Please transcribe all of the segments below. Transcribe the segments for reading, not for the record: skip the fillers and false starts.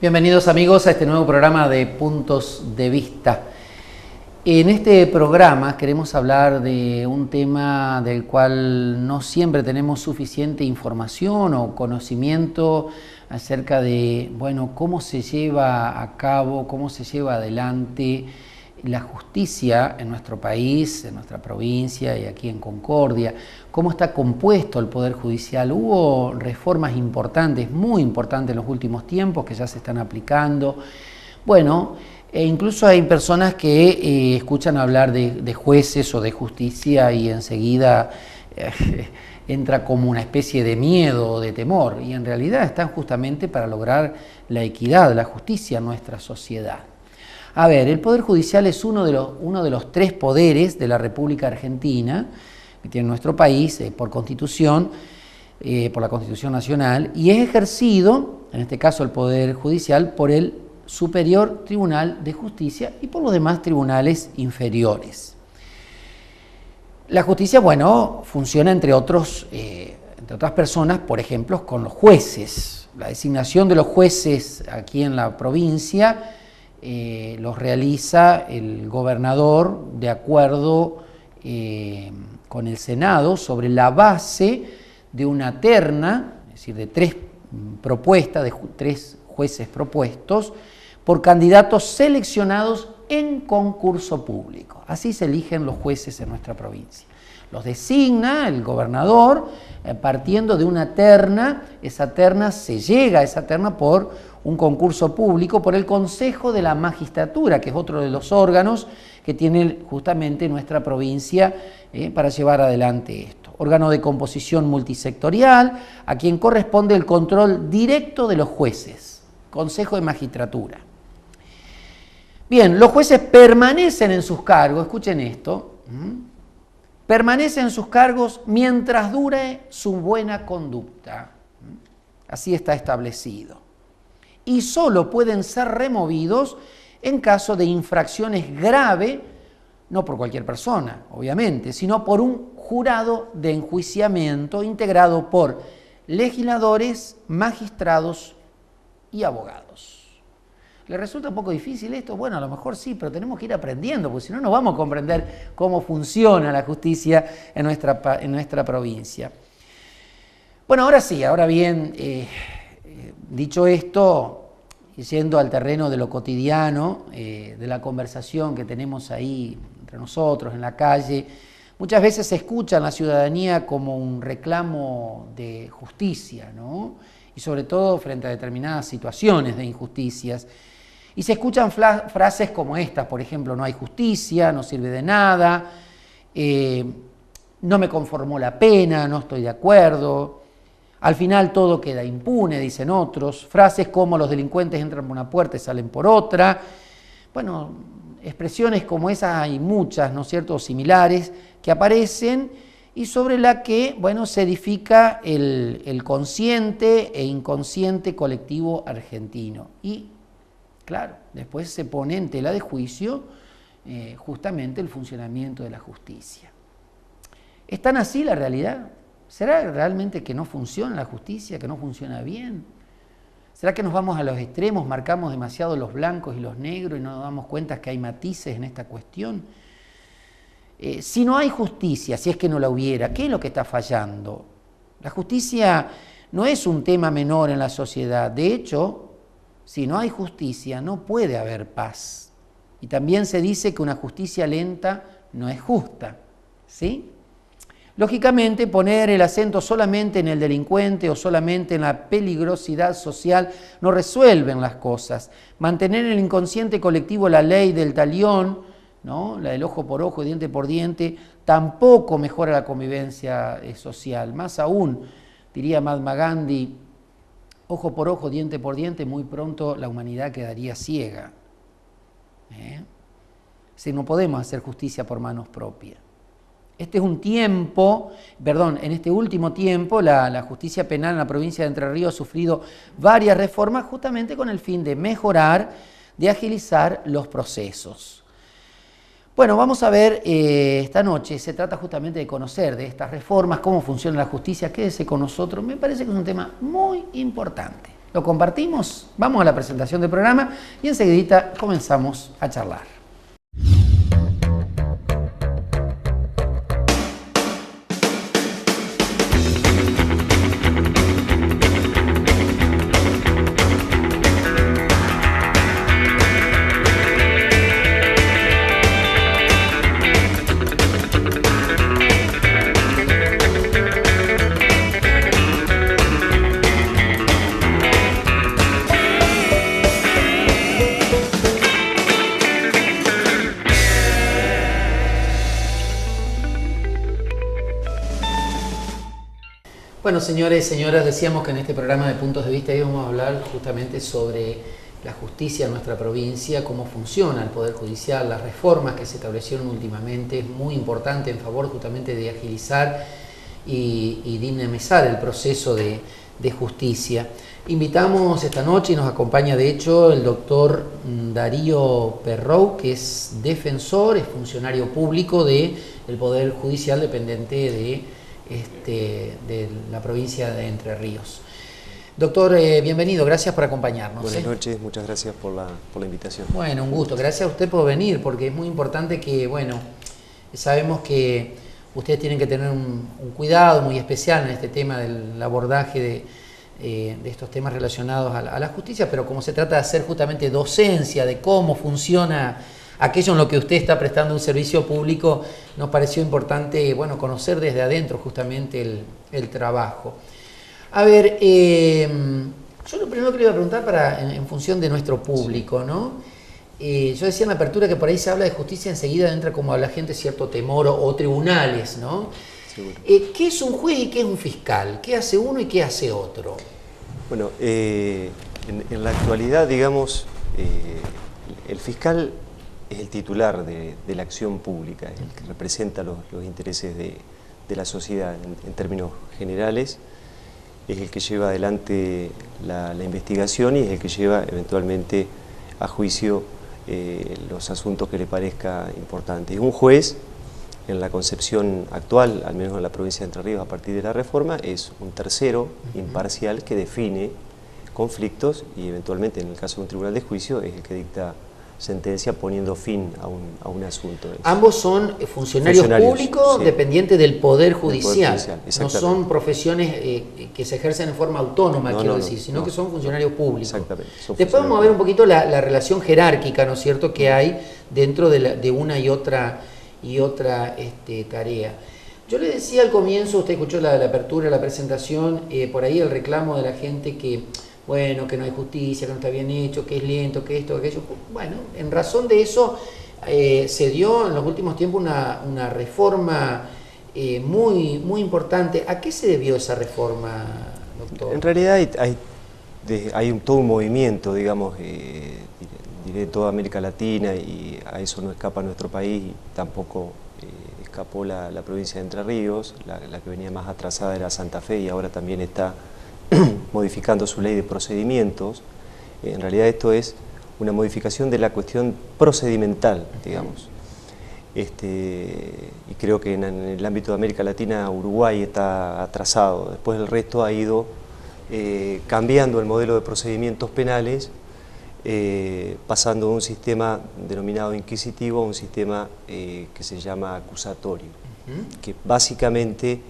Bienvenidos amigos a este nuevo programa de Puntos de Vista. En este programa queremos hablar de un tema del cual no siempre tenemos suficiente información o conocimiento acerca de, cómo se lleva a cabo, cómo se lleva adelante la justicia en nuestro país, en nuestra provincia y aquí en Concordia, cómo está compuesto el Poder Judicial. Hubo reformas importantes, muy importantes en los últimos tiempos que ya se están aplicando. E incluso hay personas que escuchan hablar de jueces o de justicia y enseguida entra como una especie de miedo o de temor, y en realidad están justamente para lograr la equidad, la justicia en nuestra sociedad. A ver, el Poder Judicial es uno de los tres poderes de la República Argentina que tiene nuestro país por Constitución, por la Constitución Nacional, y es ejercido, en este caso el Poder Judicial, por el Superior Tribunal de Justicia y por los demás tribunales inferiores. La justicia, funciona entre otras personas, por ejemplo, con los jueces. La designación de los jueces aquí en la provincia los realiza el gobernador de acuerdo con el Senado sobre la base de una terna, es decir, de tres propuestas, de tres jueces propuestos por candidatos seleccionados en concurso público. Así se eligen los jueces en nuestra provincia. Los designa el gobernador partiendo de una terna. Esa terna se llega a esa terna por un concurso público por el Consejo de la Magistratura, que es otro de los órganos que tiene justamente nuestra provincia para llevar adelante esto. Órgano de composición multisectorial, a quien corresponde el control directo de los jueces, Consejo de Magistratura. Bien, los jueces permanecen en sus cargos, escuchen esto, permanecen en sus cargos mientras dure su buena conducta. Así está establecido. Y solo pueden ser removidos en caso de infracciones graves, no por cualquier persona, obviamente, sino por un jurado de enjuiciamiento integrado por legisladores, magistrados y abogados. ¿Le resulta un poco difícil esto? Bueno, a lo mejor sí, pero tenemos que ir aprendiendo, porque si no, no vamos a comprender cómo funciona la justicia en nuestra provincia. Bueno, ahora bien, dicho esto, yendo al terreno de lo cotidiano, de la conversación que tenemos ahí entre nosotros en la calle, muchas veces se escucha en la ciudadanía como un reclamo de justicia, ¿no? Y sobre todo frente a determinadas situaciones de injusticias. Y se escuchan frases como estas, por ejemplo, no hay justicia, no sirve de nada, no me conformó la pena, no estoy de acuerdo, al final todo queda impune, dicen otros. Frases como los delincuentes entran por una puerta y salen por otra. Expresiones como esas hay muchas, ¿no es cierto?, similares, que aparecen y sobre la que, se edifica el consciente e inconsciente colectivo argentino. Y, claro, después se pone en tela de juicio justamente el funcionamiento de la justicia. ¿Es tan así la realidad? ¿Será realmente que no funciona la justicia, que no funciona bien? ¿Será que nos vamos a los extremos, marcamos demasiado los blancos y los negros y no nos damos cuenta que hay matices en esta cuestión? Si no hay justicia, si es que no la hubiera, ¿qué es lo que está fallando? La justicia no es un tema menor en la sociedad. De hecho, si no hay justicia, no puede haber paz. Y también se dice que una justicia lenta no es justa, ¿sí? Lógicamente, poner el acento solamente en el delincuente o solamente en la peligrosidad social no resuelven las cosas. Mantener en el inconsciente colectivo la ley del talión, ¿no?, la del ojo por ojo, diente por diente, tampoco mejora la convivencia social. Más aún, diría Mahatma Gandhi, ojo por ojo, diente por diente, muy pronto la humanidad quedaría ciega. Si no podemos hacer justicia por manos propias. En este último tiempo, la justicia penal en la provincia de Entre Ríos ha sufrido varias reformas justamente con el fin de mejorar, de agilizar los procesos. Vamos a ver esta noche, se trata justamente de conocer de estas reformas, cómo funciona la justicia, quédese con nosotros, me parece que es un tema muy importante. lo compartimos, vamos a la presentación del programa y enseguidita comenzamos a charlar. Bueno, señores, señoras, decíamos que en este programa de Puntos de Vista íbamos a hablar justamente sobre la justicia en nuestra provincia, cómo funciona el Poder Judicial, las reformas que se establecieron últimamente, es muy importante en favor justamente de agilizar y dinamizar el proceso de justicia. Invitamos esta noche y nos acompaña de hecho el doctor Darío Perrou, que es defensor, es funcionario público del Poder Judicial dependiente de la provincia de Entre Ríos. Doctor, bienvenido, gracias por acompañarnos. Buenas noches, muchas gracias por la invitación. Bueno, un gusto, gracias a usted por venir, porque es muy importante que, bueno, sabemos que ustedes tienen que tener un cuidado muy especial en este tema del abordaje de estos temas relacionados a la justicia, pero como se trata de hacer justamente docencia de cómo funciona aquello en lo que usted está prestando un servicio público, nos pareció importante, bueno, conocer desde adentro justamente el trabajo. A ver, yo lo primero que le iba a preguntar en función de nuestro público, ¿no? Yo decía en la apertura que por ahí se habla de justicia, enseguida entra como a la gente cierto temor o tribunales, ¿no? ¿Qué es un juez y qué es un fiscal? ¿Qué hace uno y qué hace otro? Bueno, en la actualidad, digamos, el fiscal es el titular de la acción pública, es el que representa los intereses de la sociedad en términos generales, es el que lleva adelante la investigación y es el que lleva eventualmente a juicio los asuntos que le parezca importantes. Un juez, en la concepción actual, al menos en la provincia de Entre Ríos a partir de la reforma, es un tercero imparcial que define conflictos y eventualmente en el caso de un tribunal de juicio es el que dicta sentencia poniendo fin a un asunto. Ambos son funcionarios públicos, sí, dependientes del Poder Judicial. No son profesiones que se ejercen en forma autónoma, sino que son funcionarios públicos. Exactamente. Después vamos a ver un poquito la relación jerárquica, ¿no es cierto?, que hay dentro de una y otra tarea. Yo le decía al comienzo, usted escuchó la apertura, la presentación, por ahí el reclamo de la gente que bueno, que no hay justicia, que no está bien hecho, que es lento, que esto, que aquello. Bueno, en razón de eso se dio en los últimos tiempos una reforma muy importante. ¿A qué se debió esa reforma, doctor? En realidad hay todo un movimiento, digamos, diré toda América Latina, y a eso no escapa nuestro país, y tampoco escapó la provincia de Entre Ríos, la que venía más atrasada era Santa Fe y ahora también está modificando su ley de procedimientos. En realidad esto es una modificación de la cuestión procedimental, digamos. Y creo que en el ámbito de América Latina Uruguay está atrasado. Después el resto ha ido cambiando el modelo de procedimientos penales, pasando de un sistema denominado inquisitivo a un sistema que se llama acusatorio, que básicamente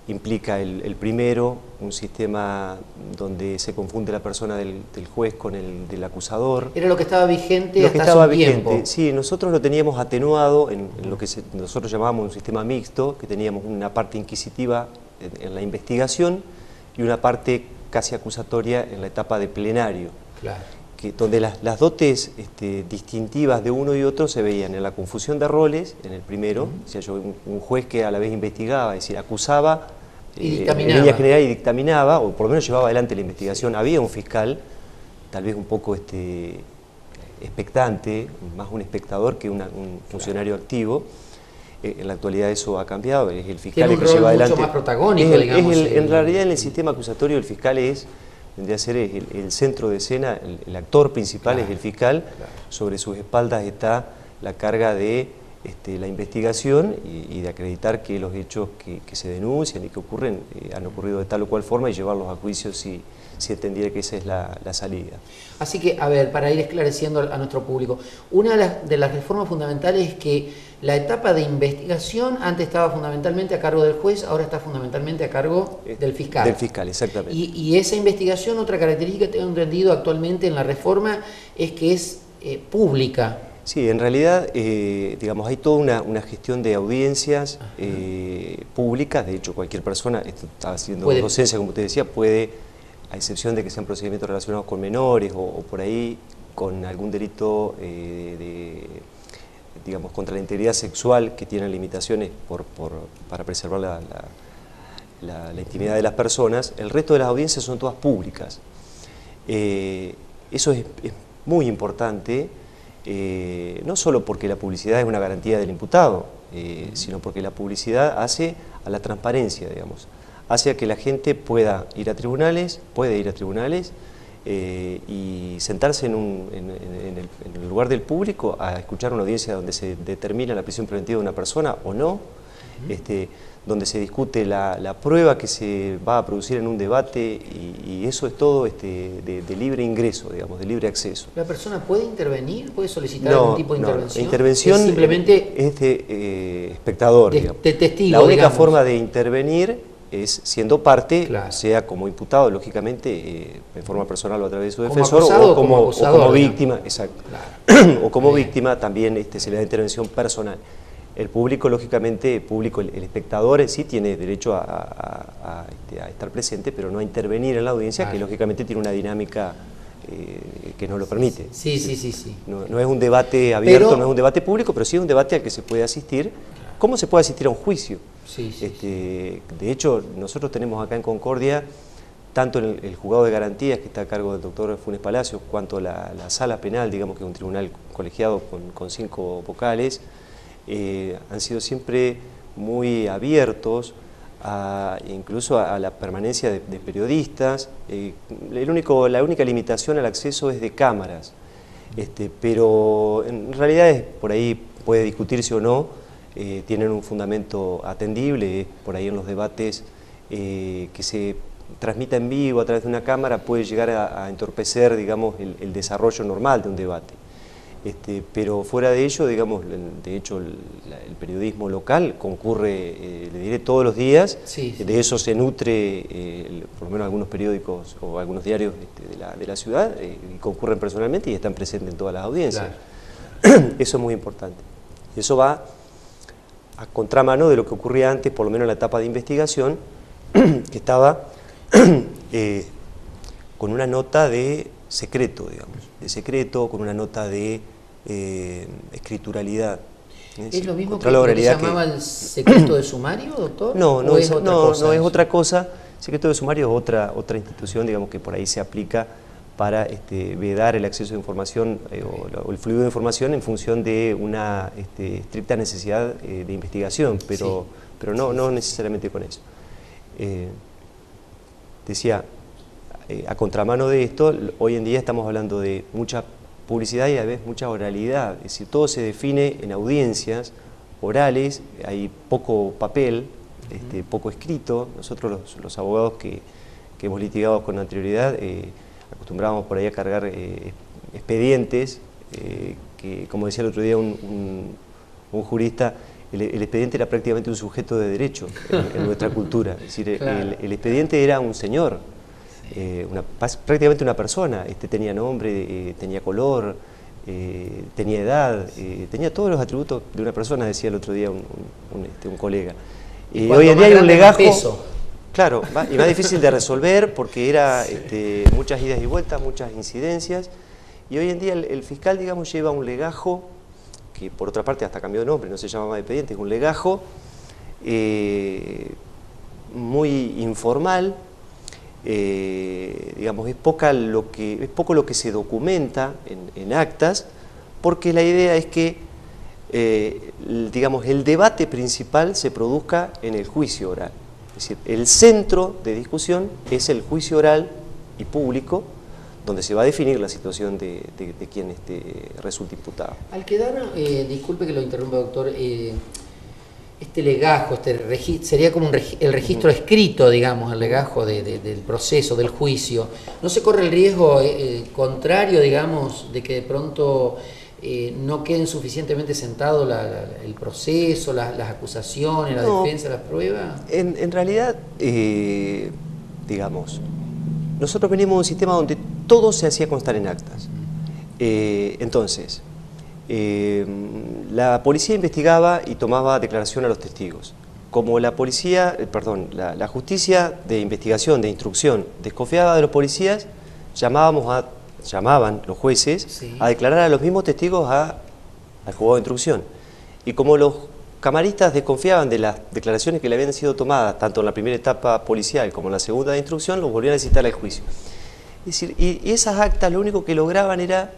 implica el primero, un sistema donde se confunde la persona del juez con el del acusador. Era lo que estaba vigente hasta hace un tiempo. Sí, nosotros lo teníamos atenuado en lo que nosotros llamábamos un sistema mixto, que teníamos una parte inquisitiva en la investigación y una parte casi acusatoria en la etapa de plenario. Claro. Donde las dotes distintivas de uno y otro se veían en la confusión de roles, en el primero, o sea, un juez que a la vez investigaba, es decir, acusaba, en línea general y dictaminaba, o por lo menos llevaba adelante la investigación. Había un fiscal, tal vez un poco expectante, más un espectador que un funcionario activo. En la actualidad eso ha cambiado, es el fiscal el que lleva adelante. Mucho más protagónico, digamos. En realidad en el sistema acusatorio el fiscal vendría a ser el centro de escena, el actor principal es el fiscal, sobre sus espaldas está la carga de la investigación y de acreditar que los hechos que se denuncian y que ocurren han ocurrido de tal o cual forma y llevarlos a juicio si entendiera que esa es la salida. Así que, a ver, para ir esclareciendo a nuestro público, una de las reformas fundamentales es que la etapa de investigación antes estaba fundamentalmente a cargo del juez, ahora está fundamentalmente a cargo del fiscal. Del fiscal, exactamente. Y esa investigación, otra característica que tengo entendido actualmente en la reforma, es que es pública. Sí, en realidad, digamos, hay toda una gestión de audiencias públicas. De hecho, cualquier persona, esto está haciendo docencia, como usted decía, puede, a excepción de que sean procedimientos relacionados con menores o por ahí con algún delito digamos, contra la integridad sexual que tienen limitaciones para preservar la intimidad de las personas, el resto de las audiencias son todas públicas. Eso es muy importante. No solo porque la publicidad es una garantía del imputado, sino porque la publicidad hace a la transparencia, digamos, hace a que la gente pueda ir a tribunales, y sentarse en el lugar del público a escuchar una audiencia donde se determina la prisión preventiva de una persona o no, donde se discute la prueba que se va a producir en un debate y eso es todo de libre ingreso, digamos, de libre acceso. ¿La persona puede intervenir? ¿Puede solicitar algún tipo de intervención? La intervención es simplemente de espectador, digamos. De testigo, la única digamos. forma de intervenir es siendo parte, claro, sea como imputado, lógicamente, en forma personal o a través de su como defensor, acusado, o como víctima, digamos. exacto. Claro. O como víctima también se le da intervención personal. El público, lógicamente, el espectador sí tiene derecho a estar presente, pero no a intervenir en la audiencia, claro, que lógicamente tiene una dinámica que no lo permite. Sí. No es un debate abierto, no es un debate público, pero sí es un debate al que se puede asistir. ¿Cómo se puede asistir a un juicio? De hecho, nosotros tenemos acá en Concordia, tanto en el juzgado de garantías, que está a cargo del doctor Funes Palacios, cuanto la sala penal, digamos que es un tribunal colegiado con 5 vocales, han sido siempre muy abiertos incluso a la permanencia de periodistas. La única limitación al acceso es de cámaras, pero en realidad por ahí puede discutirse o no, tienen un fundamento atendible. Por ahí en los debates que se transmita en vivo a través de una cámara puede llegar a entorpecer, digamos, el desarrollo normal de un debate. Pero fuera de ello, digamos, de hecho el periodismo local concurre, le diré, todos los días. De eso se nutre, por lo menos algunos periódicos o algunos diarios de la ciudad, y concurren personalmente y están presentes en todas las audiencias. Claro. Eso es muy importante. Eso va a contramano de lo que ocurría antes, por lo menos en la etapa de investigación, que estaba con una nota de secreto, digamos, con una nota de escrituralidad. ¿Es lo mismo que lo que se llamaba el secreto de sumario, doctor? No es otra cosa. El secreto de sumario es otra institución, digamos, que por ahí se aplica para vedar el acceso a información o el fluido de información en función de una estricta necesidad de investigación, pero no necesariamente con eso. Decía, a contramano de esto, hoy en día estamos hablando de mucha publicidad y a veces mucha oralidad, es decir, todo se define en audiencias orales, hay poco papel, poco escrito. Nosotros los abogados que hemos litigado con anterioridad acostumbrábamos por ahí a cargar expedientes, que como decía el otro día un jurista, el expediente era prácticamente un sujeto de derecho en nuestra cultura, es decir, claro, el expediente era un señor, prácticamente una persona, tenía nombre, tenía color, tenía edad, tenía todos los atributos de una persona, decía el otro día un colega. Y hoy en día hay un legajo, claro, y más difícil de resolver porque era muchas idas y vueltas, muchas incidencias, y hoy en día el fiscal, digamos, lleva un legajo, que por otra parte hasta cambió de nombre, no se llama más expediente, es un legajo muy informal. Digamos, es poco lo que se documenta en actas, porque la idea es que digamos, el debate principal se produzca en el juicio oral. Es decir, el centro de discusión es el juicio oral y público, donde se va a definir la situación de quien resulte imputado. Al quedar, disculpe que lo interrumpa, doctor, este legajo, sería como el registro escrito, digamos, el legajo del proceso, del juicio. ¿No se corre el riesgo contrario, digamos, de que de pronto no queden suficientemente sentado el proceso, las acusaciones, la defensa, las pruebas? En realidad, digamos, nosotros venimos de un sistema donde todo se hacía constar en actas. Entonces, la policía investigaba y tomaba declaración a los testigos. Como la justicia de investigación, de instrucción, desconfiaba de los policías, llamaban los jueces a declarar a los mismos testigos al juzgado de instrucción. Y como los camaristas desconfiaban de las declaraciones que le habían sido tomadas, tanto en la primera etapa policial como en la segunda de instrucción, los volvían a citar al juicio. Es decir, y esas actas lo único que lograban era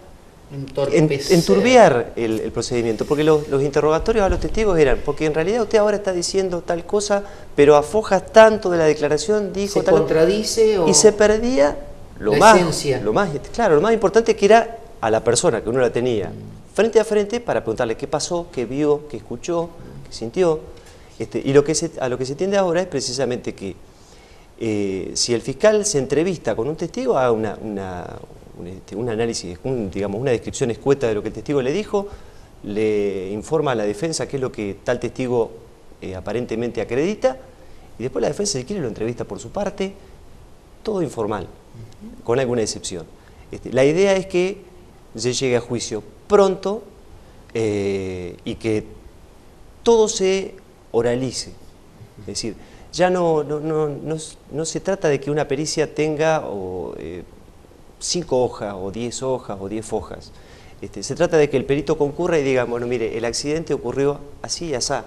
enturbiar el procedimiento, porque los interrogatorios a los testigos eran, porque en realidad usted ahora está diciendo tal cosa, pero afoja tanto de la declaración, dijo tal... ¿Se contradice o...? Y se perdía lo más importante, que era a la persona que uno la tenía frente a frente para preguntarle qué pasó, qué vio, qué escuchó, qué sintió. Y a lo que se tiende ahora es precisamente que si el fiscal se entrevista con un testigo, haga un análisis, digamos, una descripción escueta de lo que el testigo le dijo, le informa a la defensa qué es lo que tal testigo aparentemente acredita, y después la defensa, si quiere, lo entrevista por su parte, todo informal, con alguna excepción. La idea es que se llegue a juicio pronto y que todo se oralice. Es decir, ya no se trata de que una pericia tenga 5 hojas, o 10 hojas, o 10 fojas. Se trata de que el perito concurra y diga, bueno, mire, el accidente ocurrió así y asá.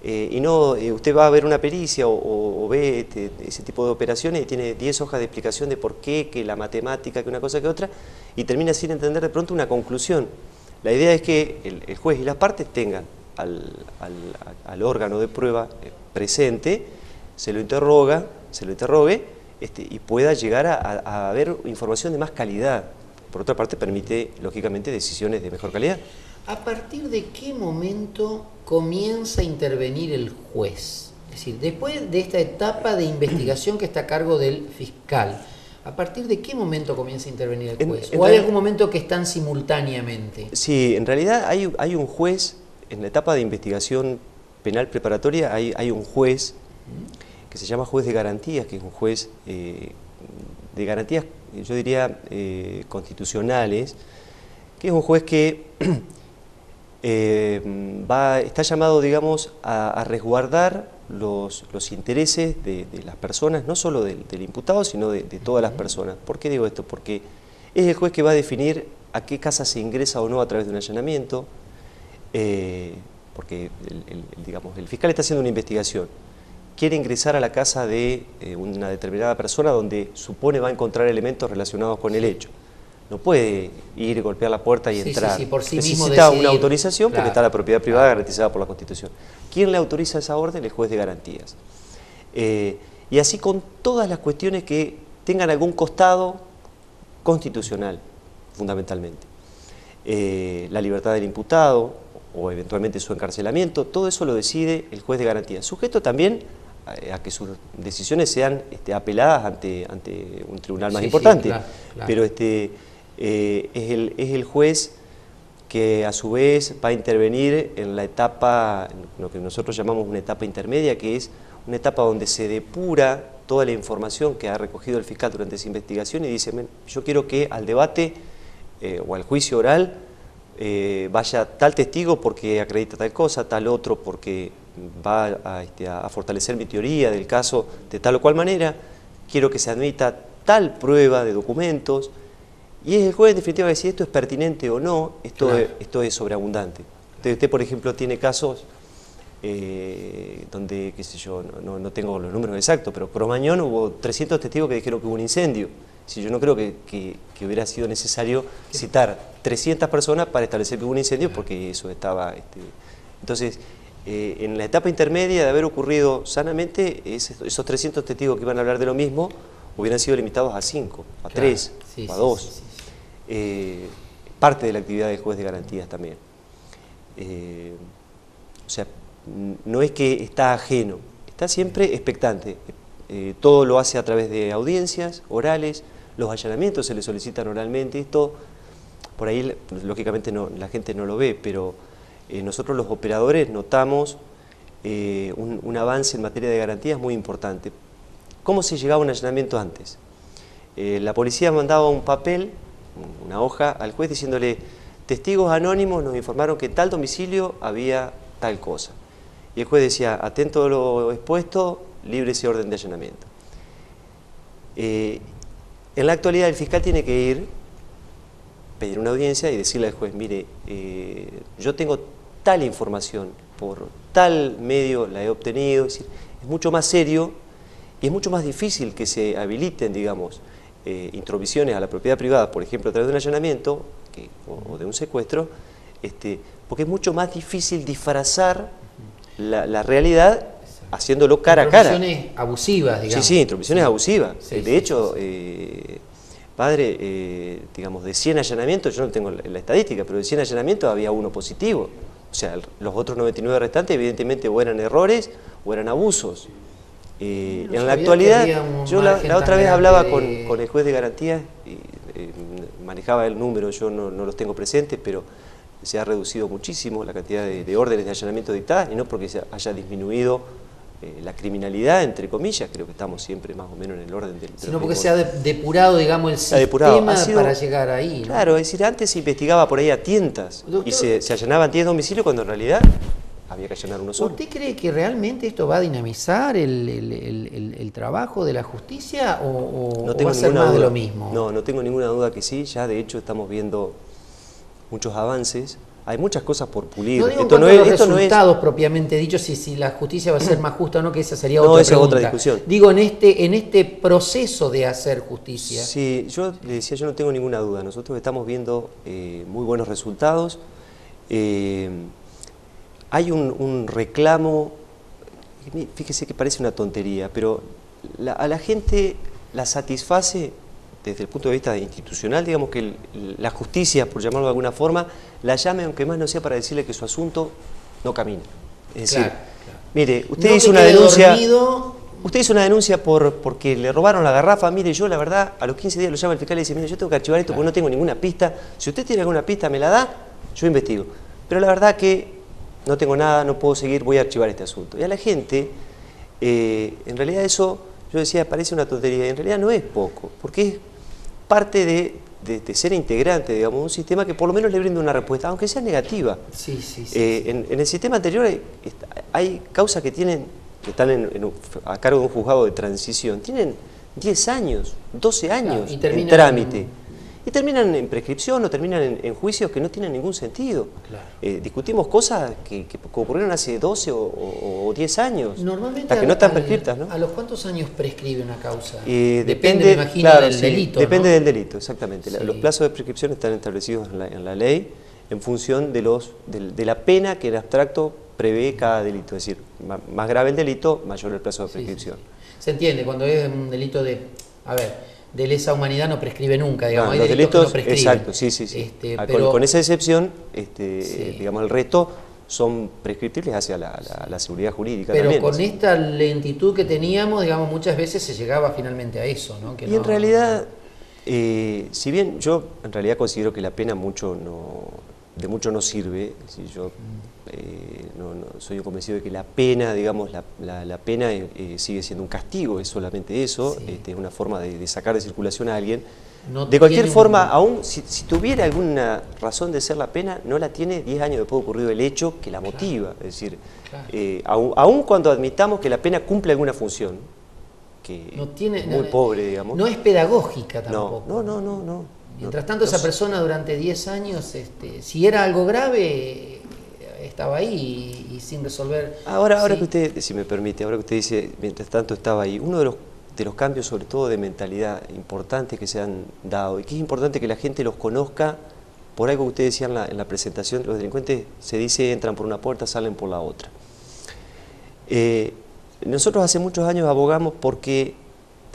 Y no, usted va a ver una pericia o ve ese tipo de operaciones y tiene 10 hojas de explicación de por qué, que la matemática, que una cosa que otra, y termina sin entender de pronto una conclusión. La idea es que el juez y las partes tengan al órgano de prueba presente, se lo interrogue y pueda llegar a haber información de más calidad. Por otra parte, permite, lógicamente, decisiones de mejor calidad. ¿A partir de qué momento comienza a intervenir el juez? Es decir, después de esta etapa de investigación que está a cargo del fiscal, ¿a partir de qué momento comienza a intervenir el juez? ¿O hay algún momento que están simultáneamente? Sí, en realidad hay un juez, en la etapa de investigación penal preparatoria, hay un juez que se llama juez de garantías, que es un juez de garantías, yo diría, constitucionales, que es un juez que está llamado, digamos, a resguardar los intereses de las personas, no solo del imputado, sino de todas las personas. ¿Por qué digo esto? Porque es el juez que va a definir a qué casa se ingresa o no a través de un allanamiento, porque digamos, el fiscal está haciendo una investigación, quiere ingresar a la casa de una determinada persona donde supone va a encontrar elementos relacionados con el hecho. No puede ir, golpear la puerta y entrar. Por sí necesita mismo una autorización, porque claro, está la propiedad privada garantizada por la Constitución. ¿Quién le autoriza esa orden? El juez de garantías. Y así con todas las cuestiones que tengan algún costado constitucional, fundamentalmente. La libertad del imputado o eventualmente su encarcelamiento, todo eso lo decide el juez de garantías. Sujeto también a que sus decisiones sean apeladas ante un tribunal más importante. Claro. Pero es el juez que a su vez va a intervenir en la etapa, lo que nosotros llamamos una etapa intermedia, que es una etapa donde se depura toda la información que ha recogido el fiscal durante esa investigación y dice, yo quiero que al debate o al juicio oral vaya tal testigo porque acredita tal cosa, tal otro porque va a fortalecer mi teoría del caso de tal o cual manera, quiero que se admita tal prueba de documentos, y es el juez en definitiva que si esto es pertinente o no, esto es sobreabundante. Entonces usted, por ejemplo, tiene casos donde, qué sé yo, no tengo los números exactos, pero Cromañón hubo 300 testigos que dijeron que hubo un incendio. Si yo no creo que hubiera sido necesario citar 300 personas para establecer que hubo un incendio, porque eso estaba... Entonces, en la etapa intermedia de haber ocurrido sanamente, esos 300 testigos que iban a hablar de lo mismo, hubieran sido limitados a 5, a Claro. 3, Sí, o a sí, 2. sí, sí, sí. Parte de la actividad del juez de garantías también. O sea, no es que está ajeno, está siempre expectante. Todo lo hace a través de audiencias orales, los allanamientos se le solicitan oralmente. Esto, por ahí, lógicamente la gente no lo ve, pero nosotros los operadores notamos un avance en materia de garantías muy importante. ¿Cómo se llegaba a un allanamiento antes? La policía mandaba un papel, una hoja, al juez diciéndole: testigos anónimos nos informaron que en tal domicilio había tal cosa. Y el juez decía: atento a lo expuesto, libre ese orden de allanamiento. En la actualidad el fiscal tiene que ir, pedir una audiencia y decirle al juez: mire, yo tengo tal información, por tal medio la he obtenido. Es decir, es mucho más serio y es mucho más difícil que se habiliten, digamos, intromisiones a la propiedad privada, por ejemplo, a través de un allanamiento o de un secuestro, porque es mucho más difícil disfrazar la realidad haciéndolo cara a cara. Intromisiones abusivas, digamos. Sí, intromisiones abusivas. Sí, De hecho, padre, digamos, de 100 allanamientos, yo no tengo la estadística, pero de 100 allanamientos había uno positivo. O sea, los otros 99 restantes evidentemente o eran errores o eran abusos. En la actualidad, yo la otra vez hablaba con el juez de garantías, y, manejaba el número, yo no los tengo presentes, pero se ha reducido muchísimo la cantidad de órdenes de allanamiento dictadas, y no porque se haya disminuido la criminalidad, entre comillas, creo que estamos siempre más o menos en el orden del... Sino porque se ha depurado, digamos, el sistema para llegar ahí, ¿no? Claro, es decir, antes se investigaba por ahí a tientas, Doctor, y se allanaban 10 domicilios cuando en realidad había que allanar uno solo. ¿Usted cree que realmente esto va a dinamizar el trabajo de la justicia o va a ser más de lo mismo? No tengo ninguna duda que sí. Ya de hecho estamos viendo muchos avances. Hay muchas cosas por pulir. No digo los resultados propiamente dicho, si la justicia va a ser más justa o no, que esa sería otra pregunta. Esa es otra discusión. Digo, en este proceso de hacer justicia. Sí, yo le decía, yo no tengo ninguna duda. Nosotros estamos viendo muy buenos resultados. Hay un reclamo, fíjese que parece una tontería, pero a la gente la satisface desde el punto de vista institucional, digamos, que la justicia, por llamarlo de alguna forma, la llame, aunque más no sea para decirle que su asunto no camina. Es decir, mire, usted hizo una denuncia... Usted hizo una denuncia porque le robaron la garrafa. Mire, yo la verdad, a los 15 días lo llama el fiscal y dice: mire, yo tengo que archivar esto porque no tengo ninguna pista. Si usted tiene alguna pista, me la da, yo investigo. Pero la verdad que no tengo nada, no puedo seguir, voy a archivar este asunto. Y a la gente, en realidad eso, yo decía, parece una tontería, y en realidad no es poco, porque es parte de ser integrante, digamos, de un sistema que por lo menos le brinde una respuesta, aunque sea negativa. En el sistema anterior hay causas que están a cargo de un juzgado de transición, tienen 10 años, 12 años en trámite. Y terminan en prescripción o terminan en juicios que no tienen ningún sentido. Claro. Discutimos cosas que ocurrieron hace 12 o 10 años, normalmente las que no están prescriptas, ¿no? ¿A los cuántos años prescribe una causa? Depende, me imagino, claro, del delito. Depende, ¿no? del delito, exactamente. Sí. Los plazos de prescripción están establecidos en la ley en función de la pena que en abstracto prevé cada delito. Es decir, más grave el delito, mayor el plazo de prescripción. Sí. Se entiende, cuando es un delito de lesa humanidad no prescribe nunca, digamos. Hay los delitos que no prescriben. Exacto, sí. Con esa excepción, digamos, el resto son prescriptibles hacia la seguridad jurídica. Pero también, con esta lentitud que teníamos, digamos, muchas veces se llegaba finalmente a eso, ¿no? En realidad, si bien yo en realidad considero que la pena de mucho no sirve, si yo soy convencido de que la pena, digamos, la pena sigue siendo un castigo, es solamente eso, es una forma de sacar de circulación a alguien. De cualquier forma, aún si tuviera alguna razón de ser la pena, no la tiene 10 años después de ocurrido el hecho que la motiva. Es decir, aún cuando admitamos que la pena cumple alguna función, que es muy pobre, digamos. No es pedagógica tampoco. No. Mientras tanto, esa persona durante 10 años, si era algo grave, estaba ahí y sin resolver. Ahora que usted, si me permite, ahora que usted dice, mientras tanto estaba ahí, uno de los cambios, sobre todo de mentalidad, importantes que se han dado, y que es importante que la gente los conozca, por algo que usted decía en la presentación, los delincuentes, se dice, entran por una puerta, salen por la otra. Nosotros hace muchos años abogamos porque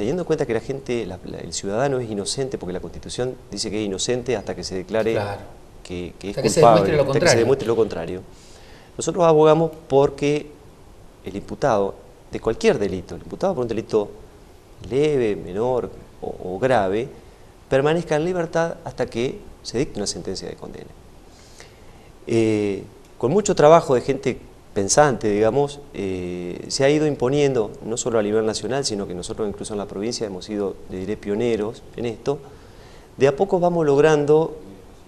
teniendo en cuenta que la gente, el ciudadano es inocente, porque la Constitución dice que es inocente hasta que se declare que es culpable, hasta que se demuestre lo contrario. Nosotros abogamos porque el imputado de cualquier delito, el imputado por un delito leve, menor o grave, permanezca en libertad hasta que se dicte una sentencia de condena. Con mucho trabajo de gente pensante, digamos, se ha ido imponiendo, no solo a nivel nacional, sino que nosotros incluso en la provincia hemos sido, le diré, pioneros en esto. De a poco vamos logrando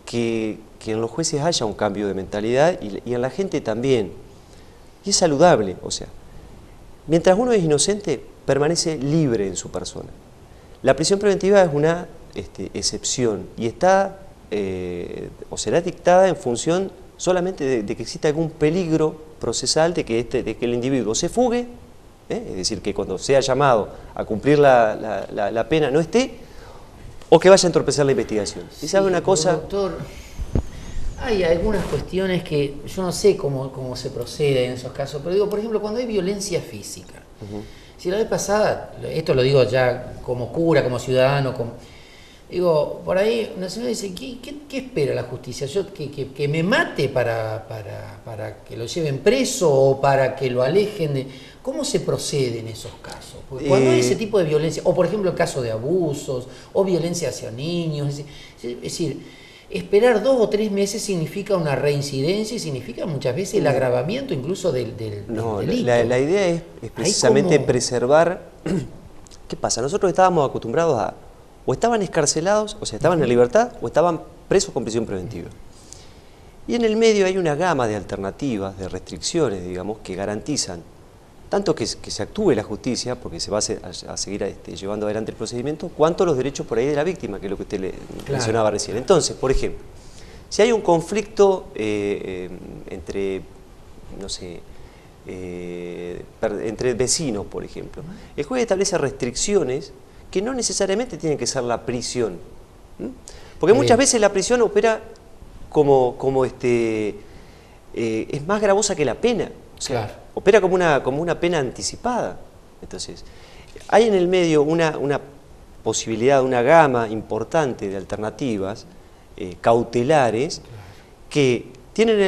que en los jueces haya un cambio de mentalidad y en la gente también. Y es saludable, o sea, mientras uno es inocente, permanece libre en su persona. La prisión preventiva es una excepción y está o será dictada en función solamente de que exista algún peligro procesal de que el individuo se fugue, es decir, que cuando sea llamado a cumplir la pena no esté, o que vaya a entorpecer la investigación. ¿Y sabe una cosa? Doctor, hay algunas cuestiones que yo no sé cómo se procede en esos casos, pero digo, por ejemplo, cuando hay violencia física, si la vez pasada, esto lo digo ya como cura, como ciudadano, digo, por ahí una señora dice, ¿qué espera la justicia? ¿Yo que me mate para que lo lleven preso o para que lo alejen de...? ¿Cómo se procede en esos casos? Porque cuando hay ese tipo de violencia, o por ejemplo el caso de abusos, o violencia hacia niños, es decir, esperar 2 o 3 meses significa una reincidencia y significa muchas veces el agravamiento incluso del delito. La idea es precisamente preservar... ¿Qué pasa? Nosotros estábamos acostumbrados a... o estaban escarcelados, o sea, estaban en libertad, o estaban presos con prisión preventiva. Y en el medio hay una gama de alternativas, de restricciones, digamos, que garantizan tanto que se actúe la justicia, porque se va a seguir llevando adelante el procedimiento, cuanto los derechos por ahí de la víctima, que es lo que usted mencionaba recién. Entonces, por ejemplo, si hay un conflicto entre, no sé, entre vecinos, por ejemplo, el juez establece restricciones que no necesariamente tienen que ser la prisión. Porque muchas veces la prisión opera es más gravosa que la pena. O sea, opera como una pena anticipada. Entonces, hay en el medio una posibilidad, una gama importante de alternativas cautelares que tienen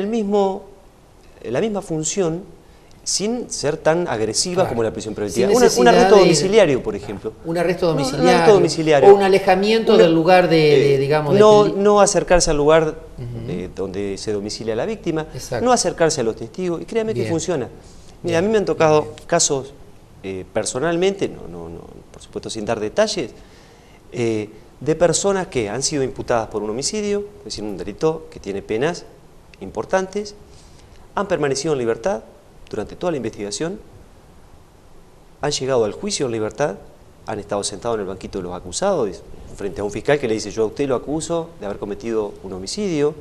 la misma función sin ser tan agresiva como la prisión preventiva. Un arresto domiciliario, por ejemplo. Un arresto domiciliario. O un alejamiento del lugar digamos... No acercarse al lugar donde se domicilia la víctima, no acercarse a los testigos, y créame que funciona. Mira, a mí me han tocado casos personalmente, por supuesto sin dar detalles, de personas que han sido imputadas por un homicidio, es decir, un delito que tiene penas importantes, han permanecido en libertad durante toda la investigación, han llegado al juicio en libertad, han estado sentados en el banquito de los acusados frente a un fiscal que le dice: yo a usted lo acuso de haber cometido un homicidio.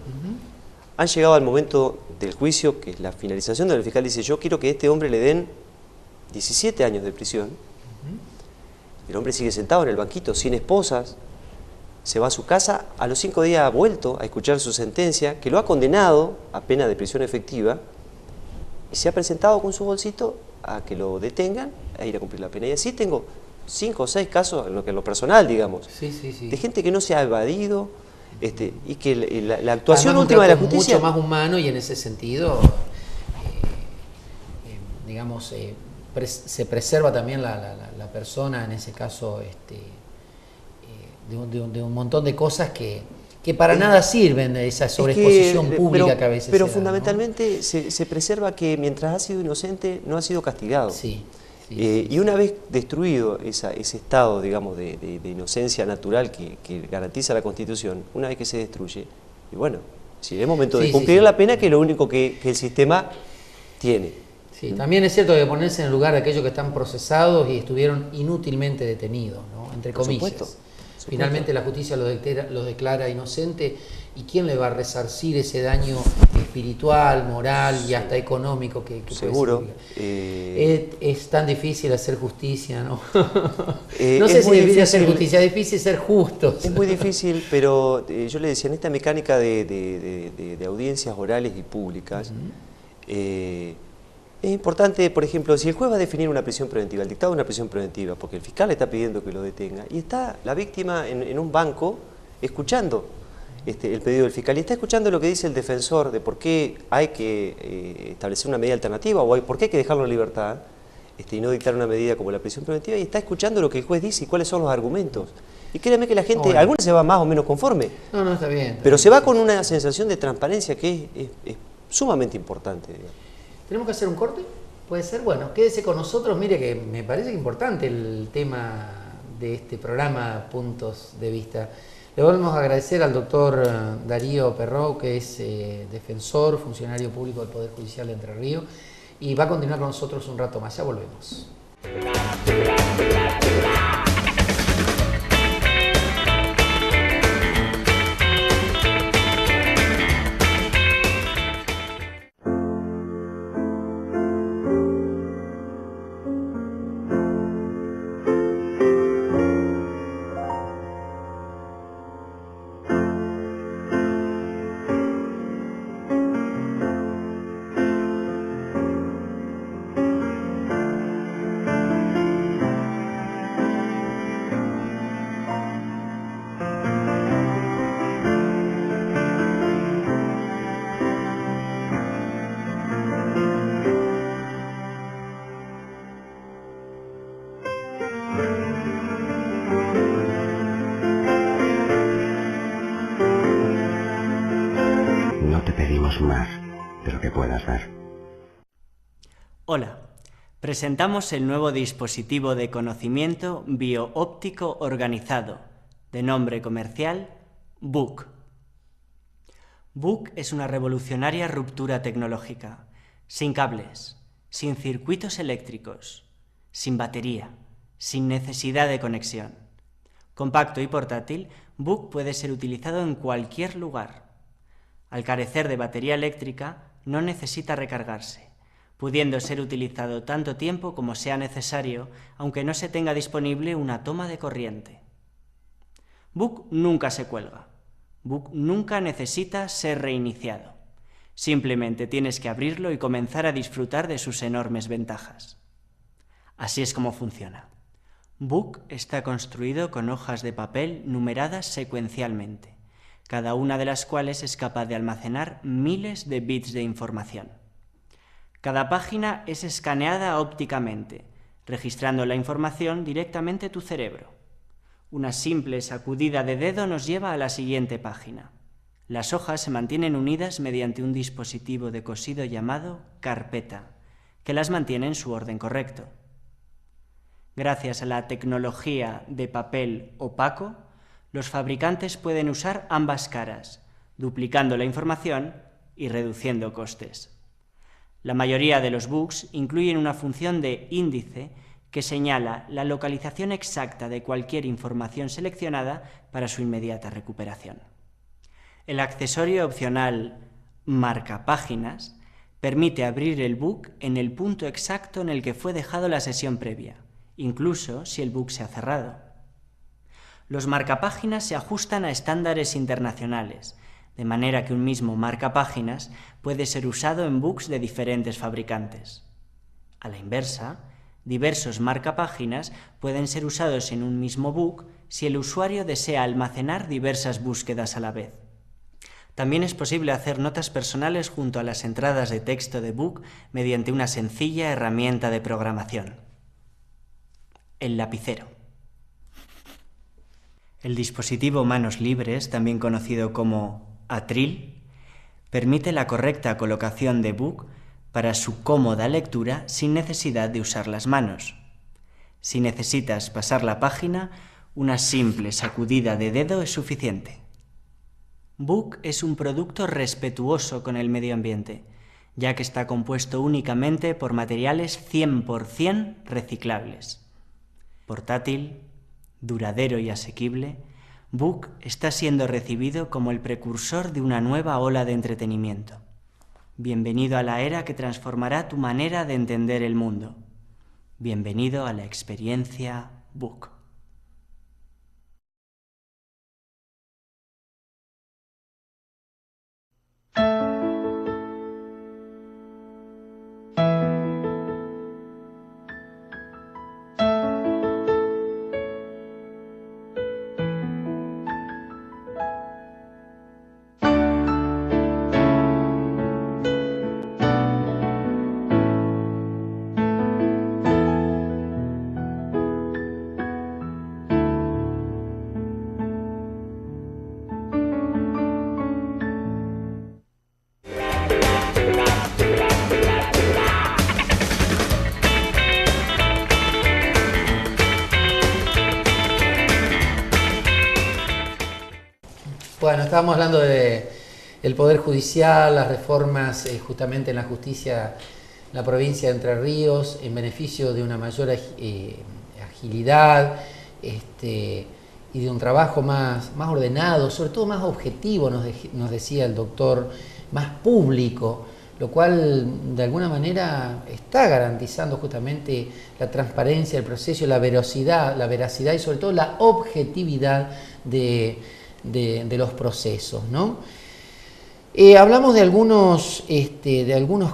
Han llegado al momento del juicio, que es la finalización, donde el fiscal dice: yo quiero que a este hombre le den 17 años de prisión. El hombre sigue sentado en el banquito, sin esposas, se va a su casa, a los 5 días ha vuelto a escuchar su sentencia, que lo ha condenado a pena de prisión efectiva, y se ha presentado con su bolsito a que lo detengan, a ir a cumplir la pena. Y así tengo 5 o 6 casos, en lo personal, digamos, de gente que no se ha evadido, y que la actuación última de la justicia... mucho más humano, y en ese sentido, digamos, se preserva también la persona, en ese caso, de un montón de cosas que para nada sirven, de esa sobreexposición pública que a veces pero se da, fundamentalmente, ¿no? se preserva que mientras ha sido inocente no ha sido castigado. Y una vez destruido ese estado, digamos, de inocencia natural que garantiza la Constitución, una vez que se destruye, y bueno, si es momento de cumplir la pena, que es lo único que el sistema tiene. También es cierto que ponerse en el lugar de aquellos que están procesados y estuvieron inútilmente detenidos, ¿no? Entre comillas. Finalmente la justicia los declara inocente, ¿y quién le va a resarcir ese daño espiritual, moral y hasta económico que seguro? Es tan difícil hacer justicia, ¿no? No sé si es difícil hacer justicia, es difícil ser justo. Es muy difícil, pero yo le decía, en esta mecánica de audiencias orales y públicas, es Es importante, por ejemplo, si el juez va a definir una prisión preventiva, el dictado de una prisión preventiva, porque el fiscal le está pidiendo que lo detenga, y está la víctima en un banco escuchando el pedido del fiscal, y está escuchando lo que dice el defensor de por qué hay que establecer una medida alternativa o por qué hay que dejarlo en libertad y no dictar una medida como la prisión preventiva, y está escuchando lo que el juez dice y cuáles son los argumentos. Y créanme que la gente, alguna se va más o menos conforme, No, está bien. Pero se va con una sensación de transparencia que es sumamente importante, digamos. ¿Tenemos que hacer un corte? ¿Puede ser? Bueno, quédese con nosotros. Mire que me parece importante el tema de este programa, Puntos de Vista. Le volvemos a agradecer al doctor Darío Perrou, que es defensor, funcionario público del Poder Judicial de Entre Ríos, y va a continuar con nosotros un rato más. Ya volvemos. No te pedimos más de lo que puedas dar. Hola, presentamos el nuevo dispositivo de conocimiento bioóptico organizado, de nombre comercial BUC. BUC es una revolucionaria ruptura tecnológica, sin cables, sin circuitos eléctricos, sin batería, sin necesidad de conexión. Compacto y portátil, BUC puede ser utilizado en cualquier lugar. Al carecer de batería eléctrica, no necesita recargarse, pudiendo ser utilizado tanto tiempo como sea necesario, aunque no se tenga disponible una toma de corriente. BUC nunca se cuelga. BUC nunca necesita ser reiniciado. Simplemente tienes que abrirlo y comenzar a disfrutar de sus enormes ventajas. Así es como funciona. BUC está construido con hojas de papel numeradas secuencialmente, cada una de las cuales es capaz de almacenar miles de bits de información. Cada página es escaneada ópticamente, registrando la información directamente a tu cerebro. Una simple sacudida de dedo nos lleva a la siguiente página. Las hojas se mantienen unidas mediante un dispositivo de cosido llamado carpeta, que las mantiene en su orden correcto. Gracias a la tecnología de papel opaco, los fabricantes pueden usar ambas caras, duplicando la información y reduciendo costes. La mayoría de los BUCs incluyen una función de índice que señala la localización exacta de cualquier información seleccionada para su inmediata recuperación. El accesorio opcional marcapáginas permite abrir el BUC en el punto exacto en el que fue dejado la sesión previa, incluso si el BUC se ha cerrado. Los marcapáginas se ajustan a estándares internacionales, de manera que un mismo marcapáginas puede ser usado en BUCs de diferentes fabricantes. A la inversa, diversos marcapáginas pueden ser usados en un mismo BUC si el usuario desea almacenar diversas búsquedas a la vez. También es posible hacer notas personales junto a las entradas de texto de BUC mediante una sencilla herramienta de programación: el lapicero. El dispositivo manos libres, también conocido como atril, permite la correcta colocación de BUC para su cómoda lectura sin necesidad de usar las manos. Si necesitas pasar la página, una simple sacudida de dedo es suficiente. BUC es un producto respetuoso con el medio ambiente, ya que está compuesto únicamente por materiales 100% reciclables. Portátil, duradero y asequible, BUC está siendo recibido como el precursor de una nueva ola de entretenimiento. Bienvenido a la era que transformará tu manera de entender el mundo. Bienvenido a la experiencia BUC. Bueno, estábamos hablando del Poder Judicial, las reformas justamente en la justicia en la provincia de Entre Ríos, en beneficio de una mayor agilidad y de un trabajo más ordenado, sobre todo más objetivo, nos decía el doctor, más público, lo cual de alguna manera está garantizando justamente la transparencia del proceso, la veracidad y sobre todo la objetividad de los procesos, ¿no? Hablamos de algunos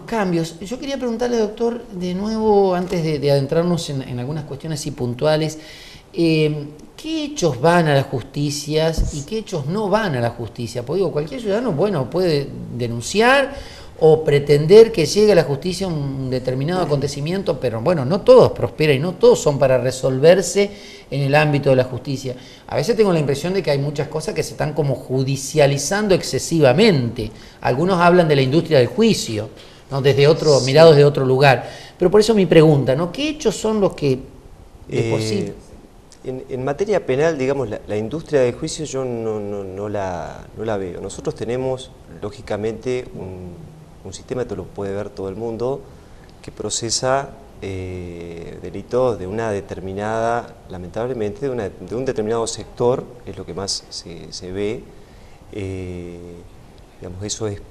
cambios. Yo quería preguntarle, doctor, de nuevo, antes de adentrarnos en algunas cuestiones así puntuales, ¿qué hechos van a las justicias y qué hechos no van a la justicia? Porque digo, cualquier ciudadano, bueno, puede denunciar o pretender que llegue a la justicia un determinado acontecimiento, pero bueno, no todos prosperan y no todos son para resolverse en el ámbito de la justicia. A veces tengo la impresión de que hay muchas cosas que se están como judicializando excesivamente. Algunos hablan de la industria del juicio, ¿no? Mirados de otro lugar. Pero por eso mi pregunta, ¿no? ¿Qué hechos son los que de por sí? En materia penal, digamos, la industria del juicio yo no la veo. Nosotros tenemos, lógicamente, un sistema, esto lo puede ver todo el mundo, que procesa delitos de una determinada, lamentablemente, de un determinado sector, es lo que más se ve. Digamos, eso es,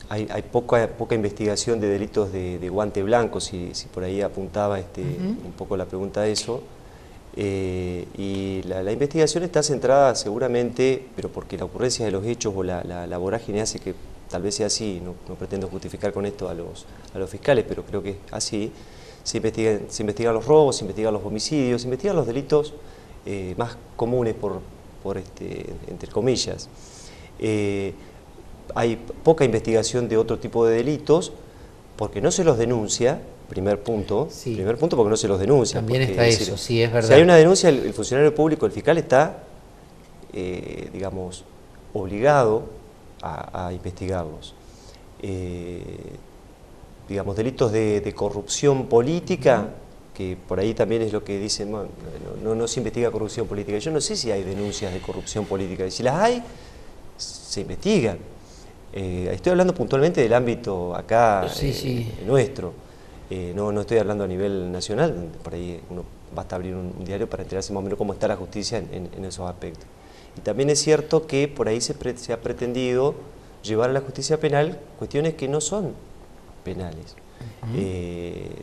hay poca investigación de delitos de guante blanco, si por ahí apuntaba un poco la pregunta de eso. Y la investigación está centrada seguramente, pero porque la ocurrencia de los hechos o la vorágine hace que tal vez sea así, no pretendo justificar con esto a los fiscales, pero creo que es así. Se investigan los robos, se investigan los homicidios, se investigan los delitos más comunes, entre comillas. Hay poca investigación de otro tipo de delitos porque no se los denuncia. Primer punto porque no se los denuncia. También está eso, sí, es verdad. Si hay una denuncia, el funcionario público, el fiscal está, digamos, obligado a investigarlos. Digamos, delitos de corrupción política, que por ahí también es lo que dicen, no se investiga corrupción política. Yo no sé si hay denuncias de corrupción política, y si las hay, se investigan. Estoy hablando puntualmente del ámbito acá nuestro. No estoy hablando a nivel nacional, por ahí uno basta abrir un diario para enterarse más o menos cómo está la justicia en esos aspectos. Y también es cierto que por ahí se ha pretendido llevar a la justicia penal cuestiones que no son penales.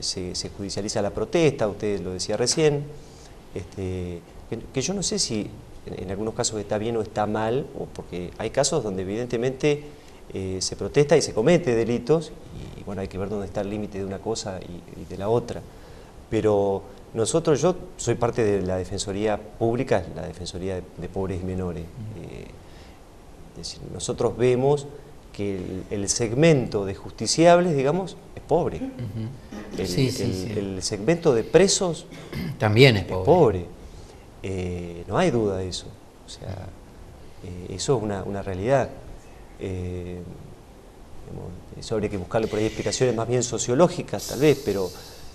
Se judicializa la protesta, usted lo decía recién, que yo no sé si en algunos casos está bien o está mal, porque hay casos donde evidentemente se protesta y se comete delitos, y bueno, hay que ver dónde está el límite de una cosa y de la otra. Pero yo soy parte de la Defensoría Pública, la Defensoría de Pobres y Menores. Es decir, nosotros vemos que el segmento de justiciables, digamos, es pobre. El segmento de presos también es pobre. No hay duda de eso. O sea, eso es una realidad. Eso habría que buscarle por ahí explicaciones más bien sociológicas, tal vez, pero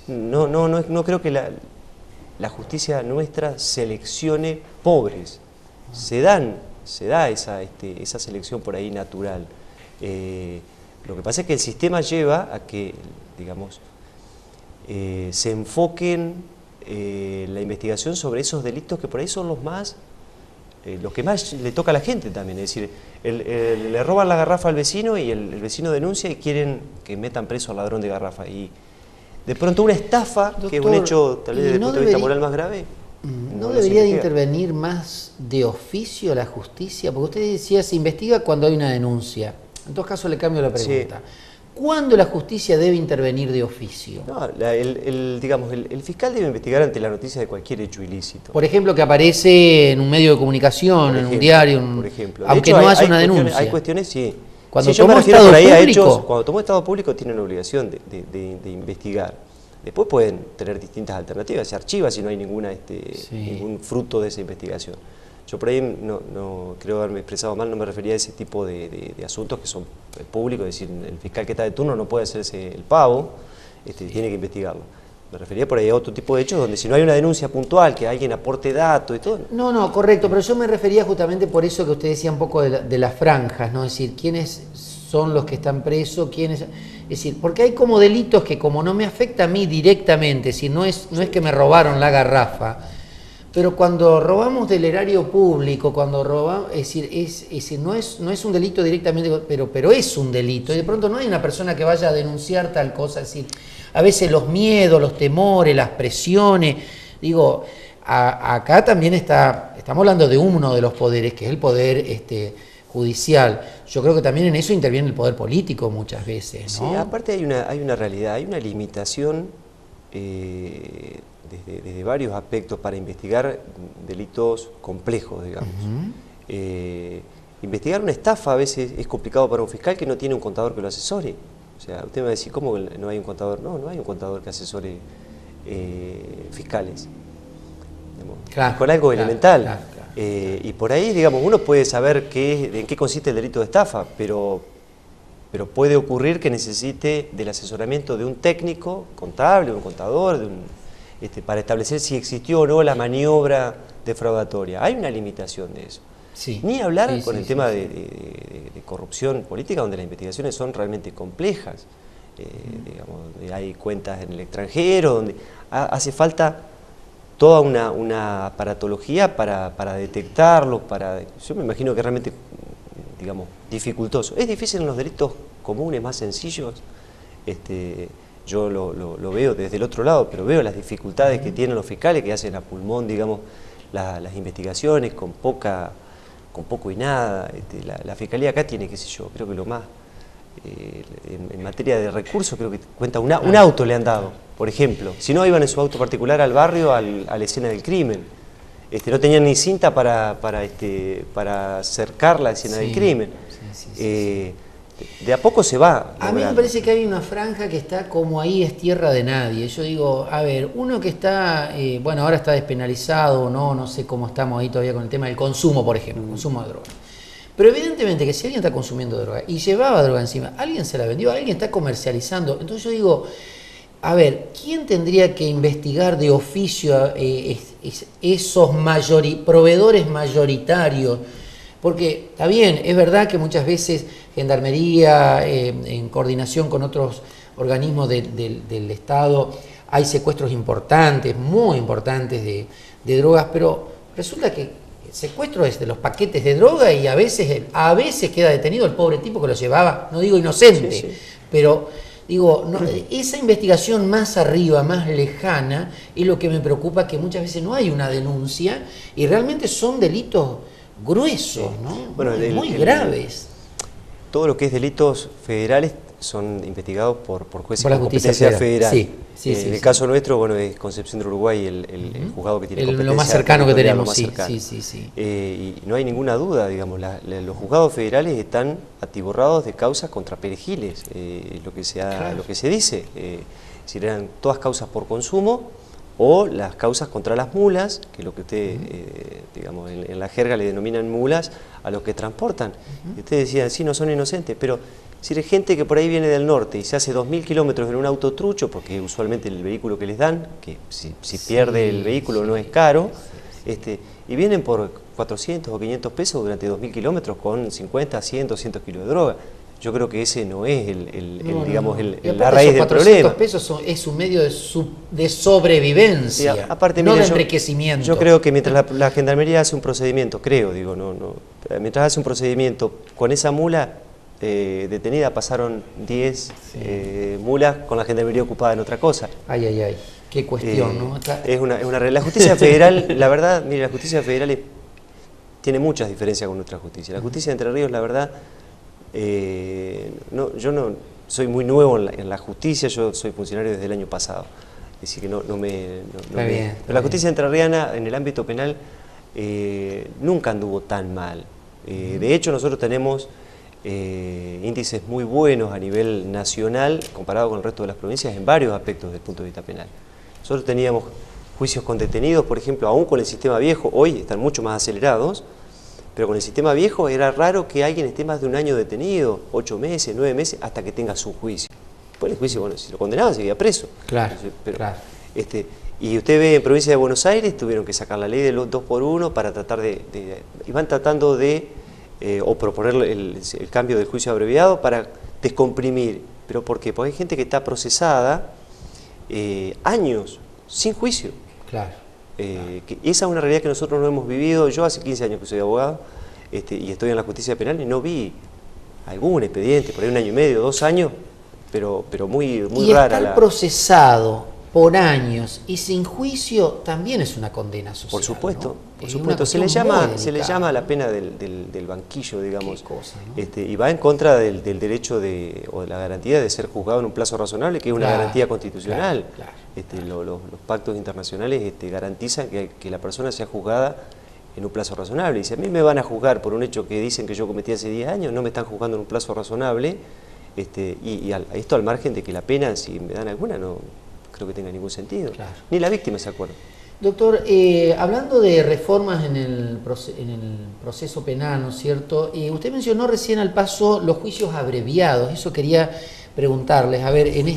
no creo que la justicia nuestra seleccione pobres. Se da esa selección por ahí natural. Lo que pasa es que el sistema lleva a que, digamos, se enfoquen la investigación sobre esos delitos que por ahí son los que más le toca a la gente también. Es decir, le roban la garrafa al vecino y el vecino denuncia y quieren que metan preso al ladrón de garrafa. Y de pronto una estafa, doctor, que es un hecho tal vez desde el punto de vista moral más grave. ¿No debería de intervenir más de oficio la justicia? Porque usted decía, se investiga cuando hay una denuncia. En todo caso le cambio la pregunta. Sí. ¿Cuándo la justicia debe intervenir de oficio? No, el fiscal debe investigar ante la noticia de cualquier hecho ilícito. Por ejemplo, que aparece en un medio de comunicación, en un diario, por ejemplo. Aunque no hace una denuncia. Hay cuestiones, sí. Cuando tomó estado público, cuando tomó estado público tienen obligación de investigar. Después pueden tener distintas alternativas, se archiva si no hay ningún fruto de esa investigación. Yo por ahí no creo haberme expresado mal, no me refería a ese tipo de asuntos que son públicos, es decir, el fiscal que está de turno no puede hacerse el pavo, tiene que investigarlo. Me refería por ahí a otro tipo de hechos donde si no hay una denuncia puntual, que alguien aporte datos y todo. No, correcto, pero yo me refería justamente por eso que usted decía un poco de las franjas, ¿no? Es decir, quiénes son los que están presos, quiénes... Es decir, porque hay como delitos que como no me afecta a mí directamente, si no es que me robaron la garrafa, pero cuando robamos del erario público, cuando robamos, es decir, no es un delito directamente, pero es un delito, y de pronto no hay una persona que vaya a denunciar tal cosa, es decir, a veces los miedos, los temores, las presiones, digo, acá también estamos hablando de uno de los poderes, que es el poder judicial. Yo creo que también en eso interviene el poder político muchas veces, ¿no? Sí, aparte hay una realidad, hay una limitación desde varios aspectos para investigar delitos complejos, digamos. Investigar una estafa a veces es complicado para un fiscal que no tiene un contador que lo asesore. O sea, usted me va a decir, ¿cómo no hay un contador? No hay un contador que asesore fiscales. Digamos, con algo elemental. Claro. Y por ahí, digamos, uno puede saber en qué consiste el delito de estafa, pero puede ocurrir que necesite del asesoramiento de un técnico contable, un contador, para establecer si existió o no la maniobra defraudatoria. Hay una limitación de eso. Sí. Ni hablar con el tema de corrupción política, donde las investigaciones son realmente complejas. Digamos, donde hay cuentas en el extranjero, donde hace falta toda una aparatología para detectarlo, yo me imagino que realmente, digamos, dificultoso. Es difícil en los delitos comunes, más sencillos, yo lo veo desde el otro lado, pero veo las dificultades que tienen los fiscales que hacen a pulmón, digamos, las investigaciones con poco y nada. La fiscalía acá tiene, qué sé yo, creo que lo más, en materia de recursos, creo que cuenta un auto le han dado, por ejemplo. Si no, iban en su auto particular al barrio, a la escena del crimen. No tenían ni cinta para cercar la escena del crimen. De a poco se va. A mí me parece que hay una franja que está como ahí, es tierra de nadie. Yo digo, a ver, uno que está, bueno, ahora está despenalizado, no sé cómo estamos ahí todavía con el tema del consumo, por ejemplo, consumo de droga. Pero evidentemente que si alguien está consumiendo droga y llevaba droga encima, alguien se la vendió, alguien está comercializando. Entonces yo digo, a ver, ¿quién tendría que investigar de oficio esos proveedores mayoritarios? Porque está bien, es verdad que muchas veces Gendarmería, en coordinación con otros organismos del Estado, hay secuestros importantes, muy importantes de drogas, pero resulta que el secuestro es de los paquetes de droga y a veces queda detenido el pobre tipo que lo llevaba, no digo inocente, pero digo, esa investigación más arriba, más lejana, es lo que me preocupa, que muchas veces no hay una denuncia y realmente son delitos gruesos, ¿no? Bueno, muy graves. Todo lo que es delitos federales son investigados por jueces por la con justicia competencia federal. En el caso nuestro, bueno, es Concepción del Uruguay el juzgado que tiene competencia. Lo más cercano que tenemos, cercano. Y no hay ninguna duda, digamos, los juzgados federales están atiborrados de causas contra perejiles, lo que se dice. Si eran todas causas por consumo, o las causas contra las mulas, que es lo que usted, digamos, en la jerga le denominan mulas a los que transportan. Y usted decía, sí, no son inocentes, pero si hay gente que por ahí viene del norte y se hace 2000 kilómetros en un auto trucho, porque usualmente el vehículo que les dan, que si pierde el vehículo no es caro, y vienen por 400 o 500 pesos durante 2000 kilómetros con 50, 100, 200 kilos de droga. Yo creo que ese no es la raíz del problema. 400 pesos es un medio de sobrevivencia, sí, aparte, no mire, de enriquecimiento. Yo creo que mientras la Gendarmería hace un procedimiento, mientras hace un procedimiento con esa mula detenida, pasaron 10 mulas con la Gendarmería ocupada en otra cosa. Ay, qué cuestión, ¿no? Es una la justicia federal, la verdad, mire, la justicia federal tiene muchas diferencias con nuestra justicia. La justicia de Entre Ríos, la verdad, yo no soy muy nuevo en la justicia, yo soy funcionario desde el año pasado, es decir que pero la justicia entrerriana en el ámbito penal nunca anduvo tan mal. De hecho, nosotros tenemos índices muy buenos a nivel nacional comparado con el resto de las provincias en varios aspectos desde el punto de vista penal. Nosotros teníamos juicios con detenidos, por ejemplo, aún con el sistema viejo, hoy están mucho más acelerados, pero con el sistema viejo era raro que alguien esté más de un año detenido, 8 meses, 9 meses, hasta que tenga su juicio. Después el juicio, bueno, si lo condenaban seguía preso. Claro, pero claro. Y usted ve en provincia de Buenos Aires, tuvieron que sacar la ley de los 2x1 para tratar y van tratando de, o proponer el cambio del juicio abreviado para descomprimir. ¿Pero por qué? Porque hay gente que está procesada años sin juicio. Claro. Que esa es una realidad que nosotros no hemos vivido. Yo hace 15 años que soy abogado y estoy en la justicia penal y no vi algún expediente, por ahí 1 año y medio, 2 años, pero muy rara. Estar procesado por años y sin juicio también es una condena social. Por supuesto, ¿no? por supuesto. Se le llama la pena del banquillo, digamos. Qué cosa, ¿no? Y va en contra del derecho o de la garantía de ser juzgado en un plazo razonable, que es una garantía constitucional. Claro. Los pactos internacionales garantizan que la persona sea juzgada en un plazo razonable. Y si a mí me van a juzgar por un hecho que dicen que yo cometí hace 10 años, no me están juzgando en un plazo razonable, esto al margen de que la pena, si me dan alguna, no creo que tenga ningún sentido. Claro. Ni la víctima se acuerda. Doctor, hablando de reformas en el proceso penal, ¿no es cierto? Usted mencionó recién al paso los juicios abreviados. Eso quería preguntarles. A ver, en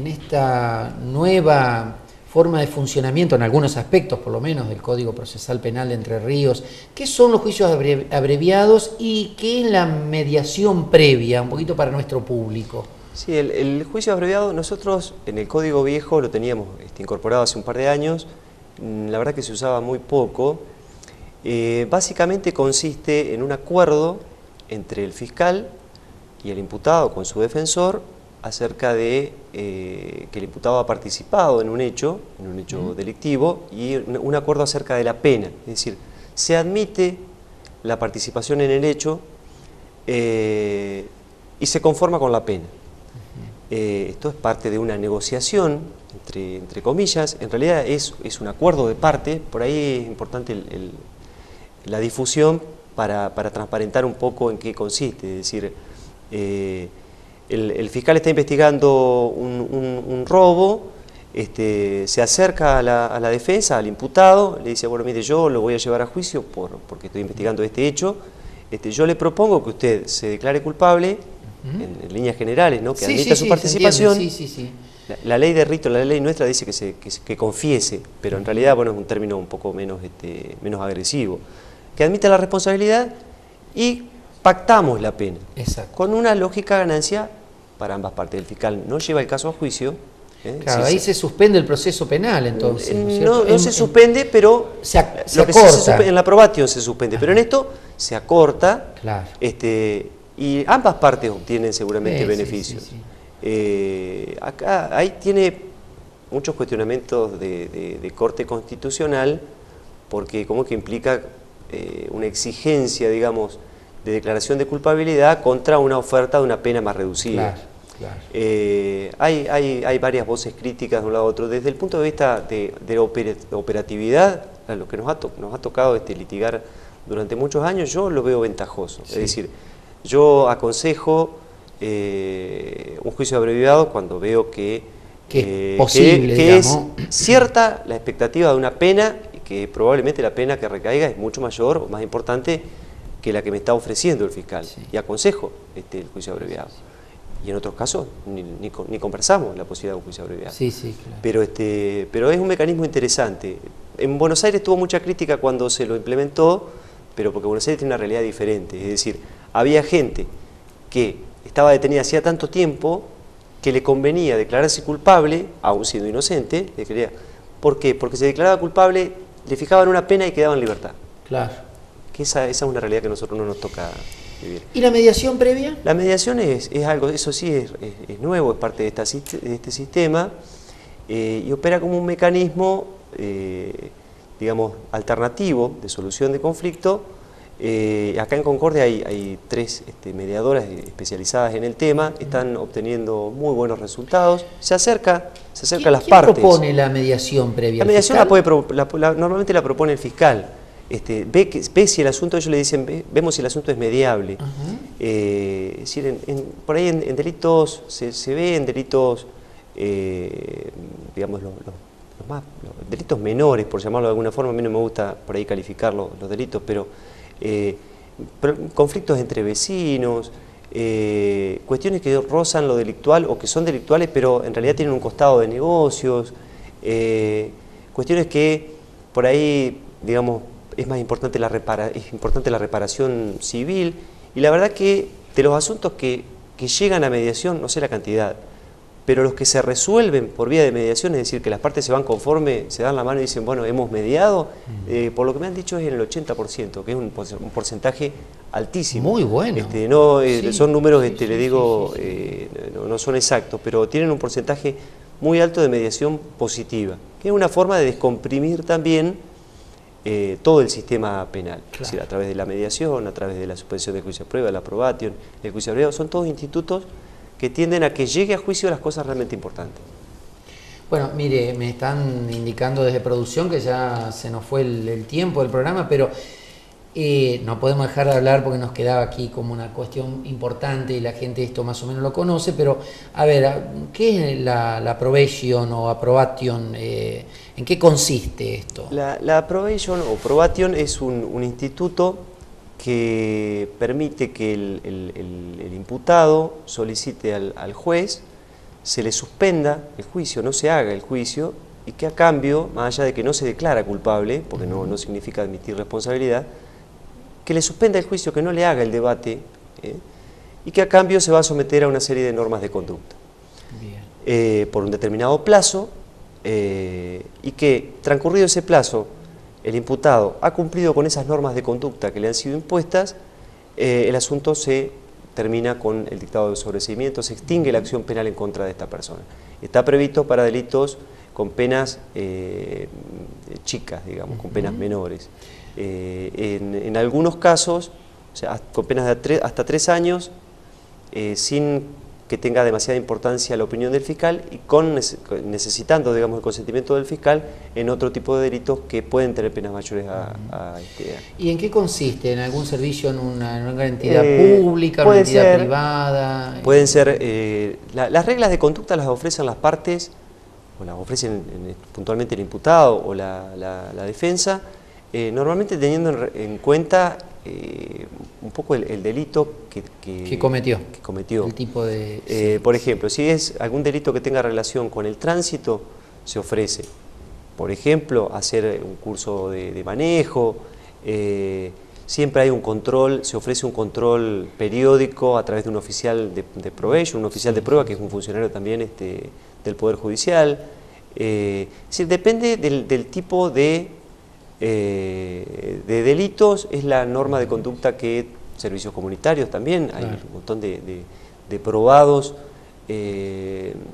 esta nueva forma de funcionamiento, en algunos aspectos por lo menos, del Código Procesal Penal de Entre Ríos, ¿qué son los juicios abreviados y qué es la mediación previa? Un poquito para nuestro público. Sí, el juicio abreviado nosotros en el Código Viejo lo teníamos incorporado hace un par de años. La verdad que se usaba muy poco. Básicamente consiste en un acuerdo entre el fiscal y el imputado con su defensor acerca de que el imputado ha participado en un hecho delictivo, y un acuerdo acerca de la pena. Es decir, se admite la participación en el hecho y se conforma con la pena. Esto es parte de una negociación, entre comillas. En realidad es un acuerdo de parte. Por ahí es importante la difusión para transparentar un poco en qué consiste. Es decir, el fiscal está investigando un robo, se acerca a la defensa, al imputado, le dice: bueno, mire, yo lo voy a llevar a juicio porque estoy investigando este hecho. Yo le propongo que usted se declare culpable, en líneas generales, ¿no? Que admita su participación. La ley de rito, la ley nuestra dice que confiese, pero en realidad, bueno, es un término un poco menos agresivo. Que admita la responsabilidad y pactamos la pena. Exacto. Con una lógica ganancia para ambas partes. El fiscal no lleva el caso a juicio. Claro, ahí se suspende el proceso penal, entonces. No se suspende, pero se acorta. En la probación se suspende, pero en esto se acorta. Claro. Y ambas partes obtienen seguramente beneficios. Acá ahí tiene muchos cuestionamientos de corte constitucional, porque como que implica una exigencia, digamos, de declaración de culpabilidad contra una oferta de una pena más reducida. Claro. Hay varias voces críticas de un lado a otro. Desde el punto de vista de operatividad, lo que nos ha tocado litigar durante muchos años, yo lo veo ventajoso. Sí. Es decir, yo aconsejo un juicio abreviado cuando veo que es posible, que es cierta la expectativa de una pena, y que probablemente la pena que recaiga es mucho mayor o más importante que la que me está ofreciendo el fiscal. Sí. Y aconsejo el juicio abreviado. Y en otros casos ni conversamos la posibilidad de un juicio abreviado. Sí, claro. Pero es un mecanismo interesante. En Buenos Aires tuvo mucha crítica cuando se lo implementó, pero porque Buenos Aires tiene una realidad diferente. Es decir, había gente que estaba detenida hacía tanto tiempo que le convenía declararse culpable, aún siendo inocente. ¿Por qué? Porque se declaraba culpable, le fijaban una pena y quedaba en libertad. Claro. Que esa es una realidad que a nosotros no nos toca vivir. ¿Y la mediación previa? La mediación es algo, eso sí es nuevo, es parte de este sistema, y opera como un mecanismo, digamos, alternativo de solución de conflicto. Acá en Concordia hay 3 mediadoras especializadas en el tema, están obteniendo muy buenos resultados. Se acerca a las partes. ¿Quién propone la mediación previa? La mediación normalmente la propone el fiscal. Ve si el asunto, ellos le dicen, vemos si el asunto es mediable. Es decir, por ahí en delitos, se ve en delitos, digamos, los delitos menores, por llamarlo de alguna forma. A mí no me gusta por ahí calificar los delitos, pero conflictos entre vecinos, cuestiones que rozan lo delictual o que son delictuales pero en realidad tienen un costado de negocios, cuestiones que por ahí, digamos, es más importante la reparación civil, y la verdad que de los asuntos que llegan a mediación, no sé la cantidad, pero los que se resuelven por vía de mediación, es decir, que las partes se van conforme, se dan la mano y dicen, bueno, hemos mediado, por lo que me han dicho es en el 80%, que es un porcentaje altísimo. Muy bueno. Sí, son números, le digo, no son exactos, pero tienen un porcentaje muy alto de mediación positiva, que es una forma de descomprimir también todo el sistema penal. Claro. Es decir, a través de la mediación, a través de la suspensión de juicio a prueba, la probation, el juicio abreviado, son todos institutos que tienden a que llegue a juicio las cosas realmente importantes. Bueno, mire, me están indicando desde producción que ya se nos fue el tiempo del programa, pero no podemos dejar de hablar porque nos quedaba aquí como una cuestión importante y la gente esto más o menos lo conoce, pero a ver, ¿qué es la probation o approbation? ¿En qué consiste esto? La probation o probation es un instituto que permite que el imputado solicite al juez, se le suspenda el juicio, no se haga el juicio, y que a cambio, más allá de que no se declara culpable, porque no significa admitir responsabilidad, que le suspenda el juicio, que no le haga el debate, y que a cambio se va a someter a una serie de normas de conducta. Por un determinado plazo, y que transcurrido ese plazo, el imputado ha cumplido con esas normas de conducta que le han sido impuestas, el asunto se termina con el dictado de sobreseimiento, se extingue la acción penal en contra de esta persona. Está previsto para delitos con penas chicas, digamos, con penas menores. En algunos casos, o sea, con penas de hasta 3 años, sin que tenga demasiada importancia la opinión del fiscal y necesitando, digamos, el consentimiento del fiscal en otro tipo de delitos que pueden tener penas mayores a este año. ¿Y en qué consiste? ¿En algún servicio, en una entidad pública, una entidad privada? Pueden ser, las reglas de conducta las ofrecen las partes, o las ofrecen puntualmente el imputado o la defensa, normalmente teniendo en cuenta un poco el delito que cometió. El tipo de... Por ejemplo, si es algún delito que tenga relación con el tránsito, se ofrece, por ejemplo, hacer un curso de manejo, siempre hay un control, se ofrece un control periódico a través de un oficial de probation, un oficial de prueba que es un funcionario también del Poder Judicial. Es decir, depende del tipo de delitos, es la norma de conducta que servicios comunitarios también, hay un montón de probados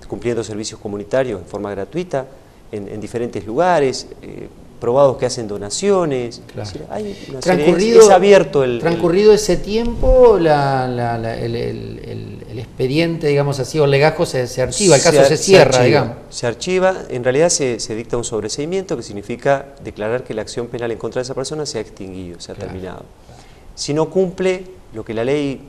cumpliendo servicios comunitarios en forma gratuita en diferentes lugares, probados que hacen donaciones. Claro. Es decir, hay una serie, es abierto transcurrido ese tiempo, el expediente, digamos así, o el legajo se archiva, el caso se cierra, digamos. Se archiva, en realidad se dicta un sobreseimiento, que significa declarar que la acción penal en contra de esa persona se ha extinguido, se ha terminado. Si no cumple, lo que la ley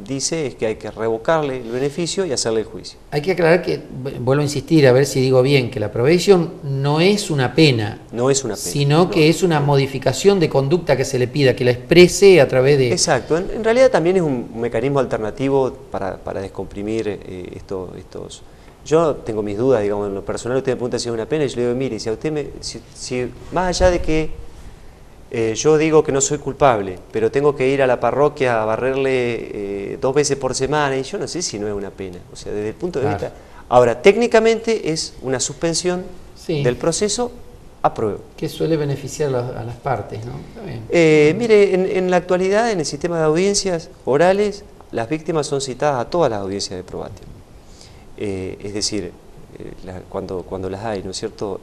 dice es que hay que revocarle el beneficio y hacerle el juicio. Hay que aclarar que, vuelvo a insistir, a ver si digo bien, que la probation no es una pena. No es una pena. Sino que es una modificación de conducta que se le pida, que la exprese a través de... Exacto. En realidad también es un mecanismo alternativo para descomprimir estos... Yo tengo mis dudas, digamos, en lo personal usted me pregunta si es una pena y yo le digo, mire, si a usted si más allá de que yo digo que no soy culpable, pero tengo que ir a la parroquia a barrerle 2 veces por semana, y yo no sé si no es una pena. O sea, desde el punto de vista... Ahora, técnicamente es una suspensión del proceso a prueba. Que suele beneficiar a las partes, ¿no? Está bien. Mire, en la actualidad, en el sistema de audiencias orales, las víctimas son citadas a todas las audiencias de probation. Es decir, cuando las hay, ¿no es cierto?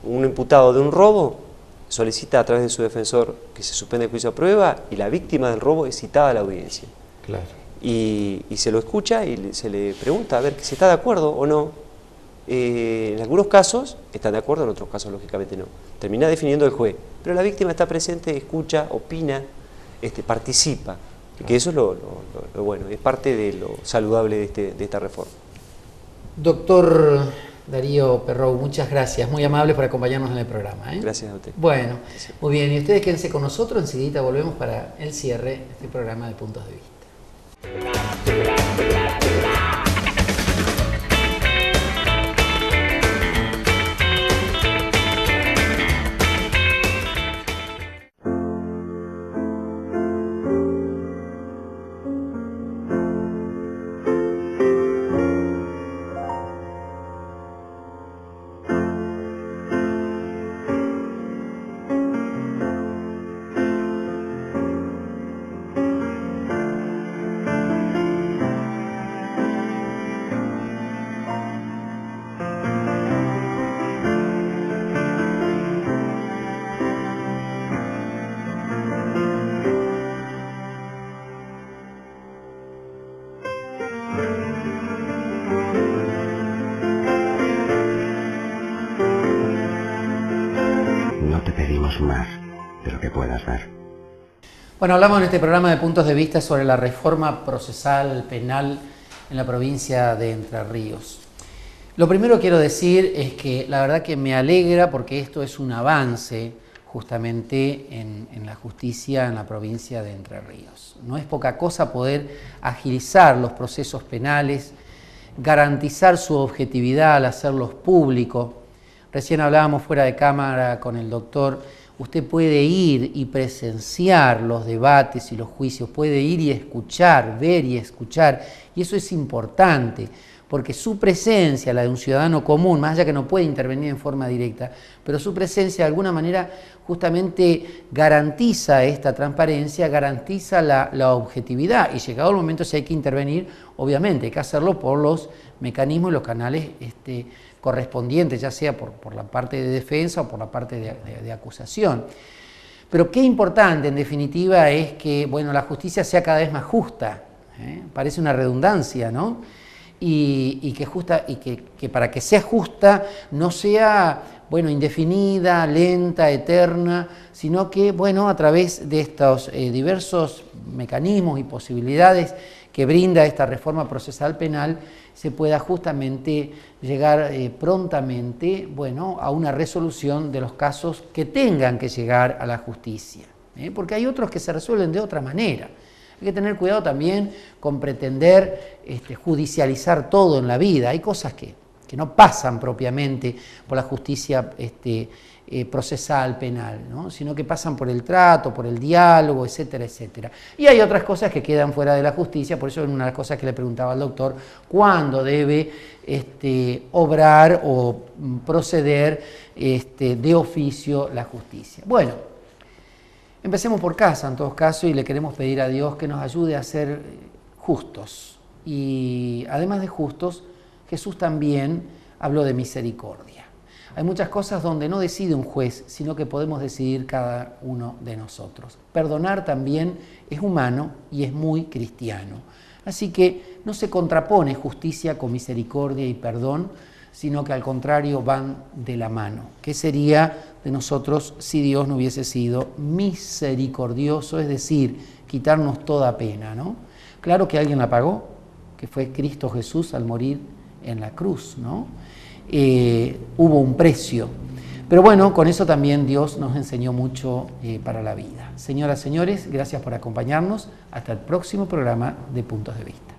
Un imputado de un robo solicita a través de su defensor que se suspenda el juicio a prueba y la víctima del robo es citada a la audiencia. Claro. Y se lo escucha y se le pregunta a ver si está de acuerdo o no. En algunos casos están de acuerdo, en otros casos lógicamente no. Termina definiendo el juez, pero la víctima está presente, escucha, opina, participa. Claro. Que eso es lo bueno, es parte de lo saludable de esta reforma. Doctor Darío Perrou, muchas gracias, muy amable por acompañarnos en el programa. Gracias a usted. Bueno, muy bien, y ustedes quédense con nosotros, enseguida volvemos para el cierre de este programa de Puntos de Vista. No te pedimos más de lo que puedas dar. Bueno, hablamos en este programa de puntos de vista sobre la reforma procesal penal en la provincia de Entre Ríos. Lo primero que quiero decir es que la verdad que me alegra porque esto es un avance justamente en la justicia en la provincia de Entre Ríos. No es poca cosa poder agilizar los procesos penales, garantizar su objetividad al hacerlos públicos. Recién hablábamos fuera de cámara con el doctor, usted puede ir y presenciar los debates y los juicios, puede ir y escuchar, ver y escuchar, y eso es importante, porque su presencia, la de un ciudadano común, más allá que no puede intervenir en forma directa, pero su presencia de alguna manera justamente garantiza esta transparencia, garantiza la objetividad, y llegado el momento si hay que intervenir, obviamente hay que hacerlo por los mecanismos y los canales correspondientes, ya sea por la parte de defensa o por la parte de acusación. Pero qué importante en definitiva es que bueno, la justicia sea cada vez más justa, parece una redundancia, ¿no? Y que para que sea justa no sea bueno, indefinida, lenta, eterna, sino que bueno, a través de estos diversos mecanismos y posibilidades que brinda esta reforma procesal penal se pueda justamente llegar prontamente bueno, a una resolución de los casos que tengan que llegar a la justicia, porque hay otros que se resuelven de otra manera. Hay que tener cuidado también con pretender judicializar todo en la vida. Hay cosas que no pasan propiamente por la justicia procesal penal, ¿no? Sino que pasan por el trato, por el diálogo, etcétera, etcétera. Y hay otras cosas que quedan fuera de la justicia, por eso es una de las cosas que le preguntaba al doctor, ¿cuándo debe obrar o proceder de oficio la justicia? Bueno, empecemos por casa en todo caso y le queremos pedir a Dios que nos ayude a ser justos. Y además de justos, Jesús también habló de misericordia. Hay muchas cosas donde no decide un juez, sino que podemos decidir cada uno de nosotros. Perdonar también es humano y es muy cristiano. Así que no se contrapone justicia con misericordia y perdón, sino que al contrario van de la mano. ¿Qué sería de nosotros si Dios no hubiese sido misericordioso? Es decir, quitarnos toda pena, ¿no? Claro que alguien la pagó, que fue Cristo Jesús al morir en la cruz, ¿no? Hubo un precio. Pero bueno, con eso también Dios nos enseñó mucho para la vida. Señoras, señores, gracias por acompañarnos. Hasta el próximo programa de Puntos de Vista.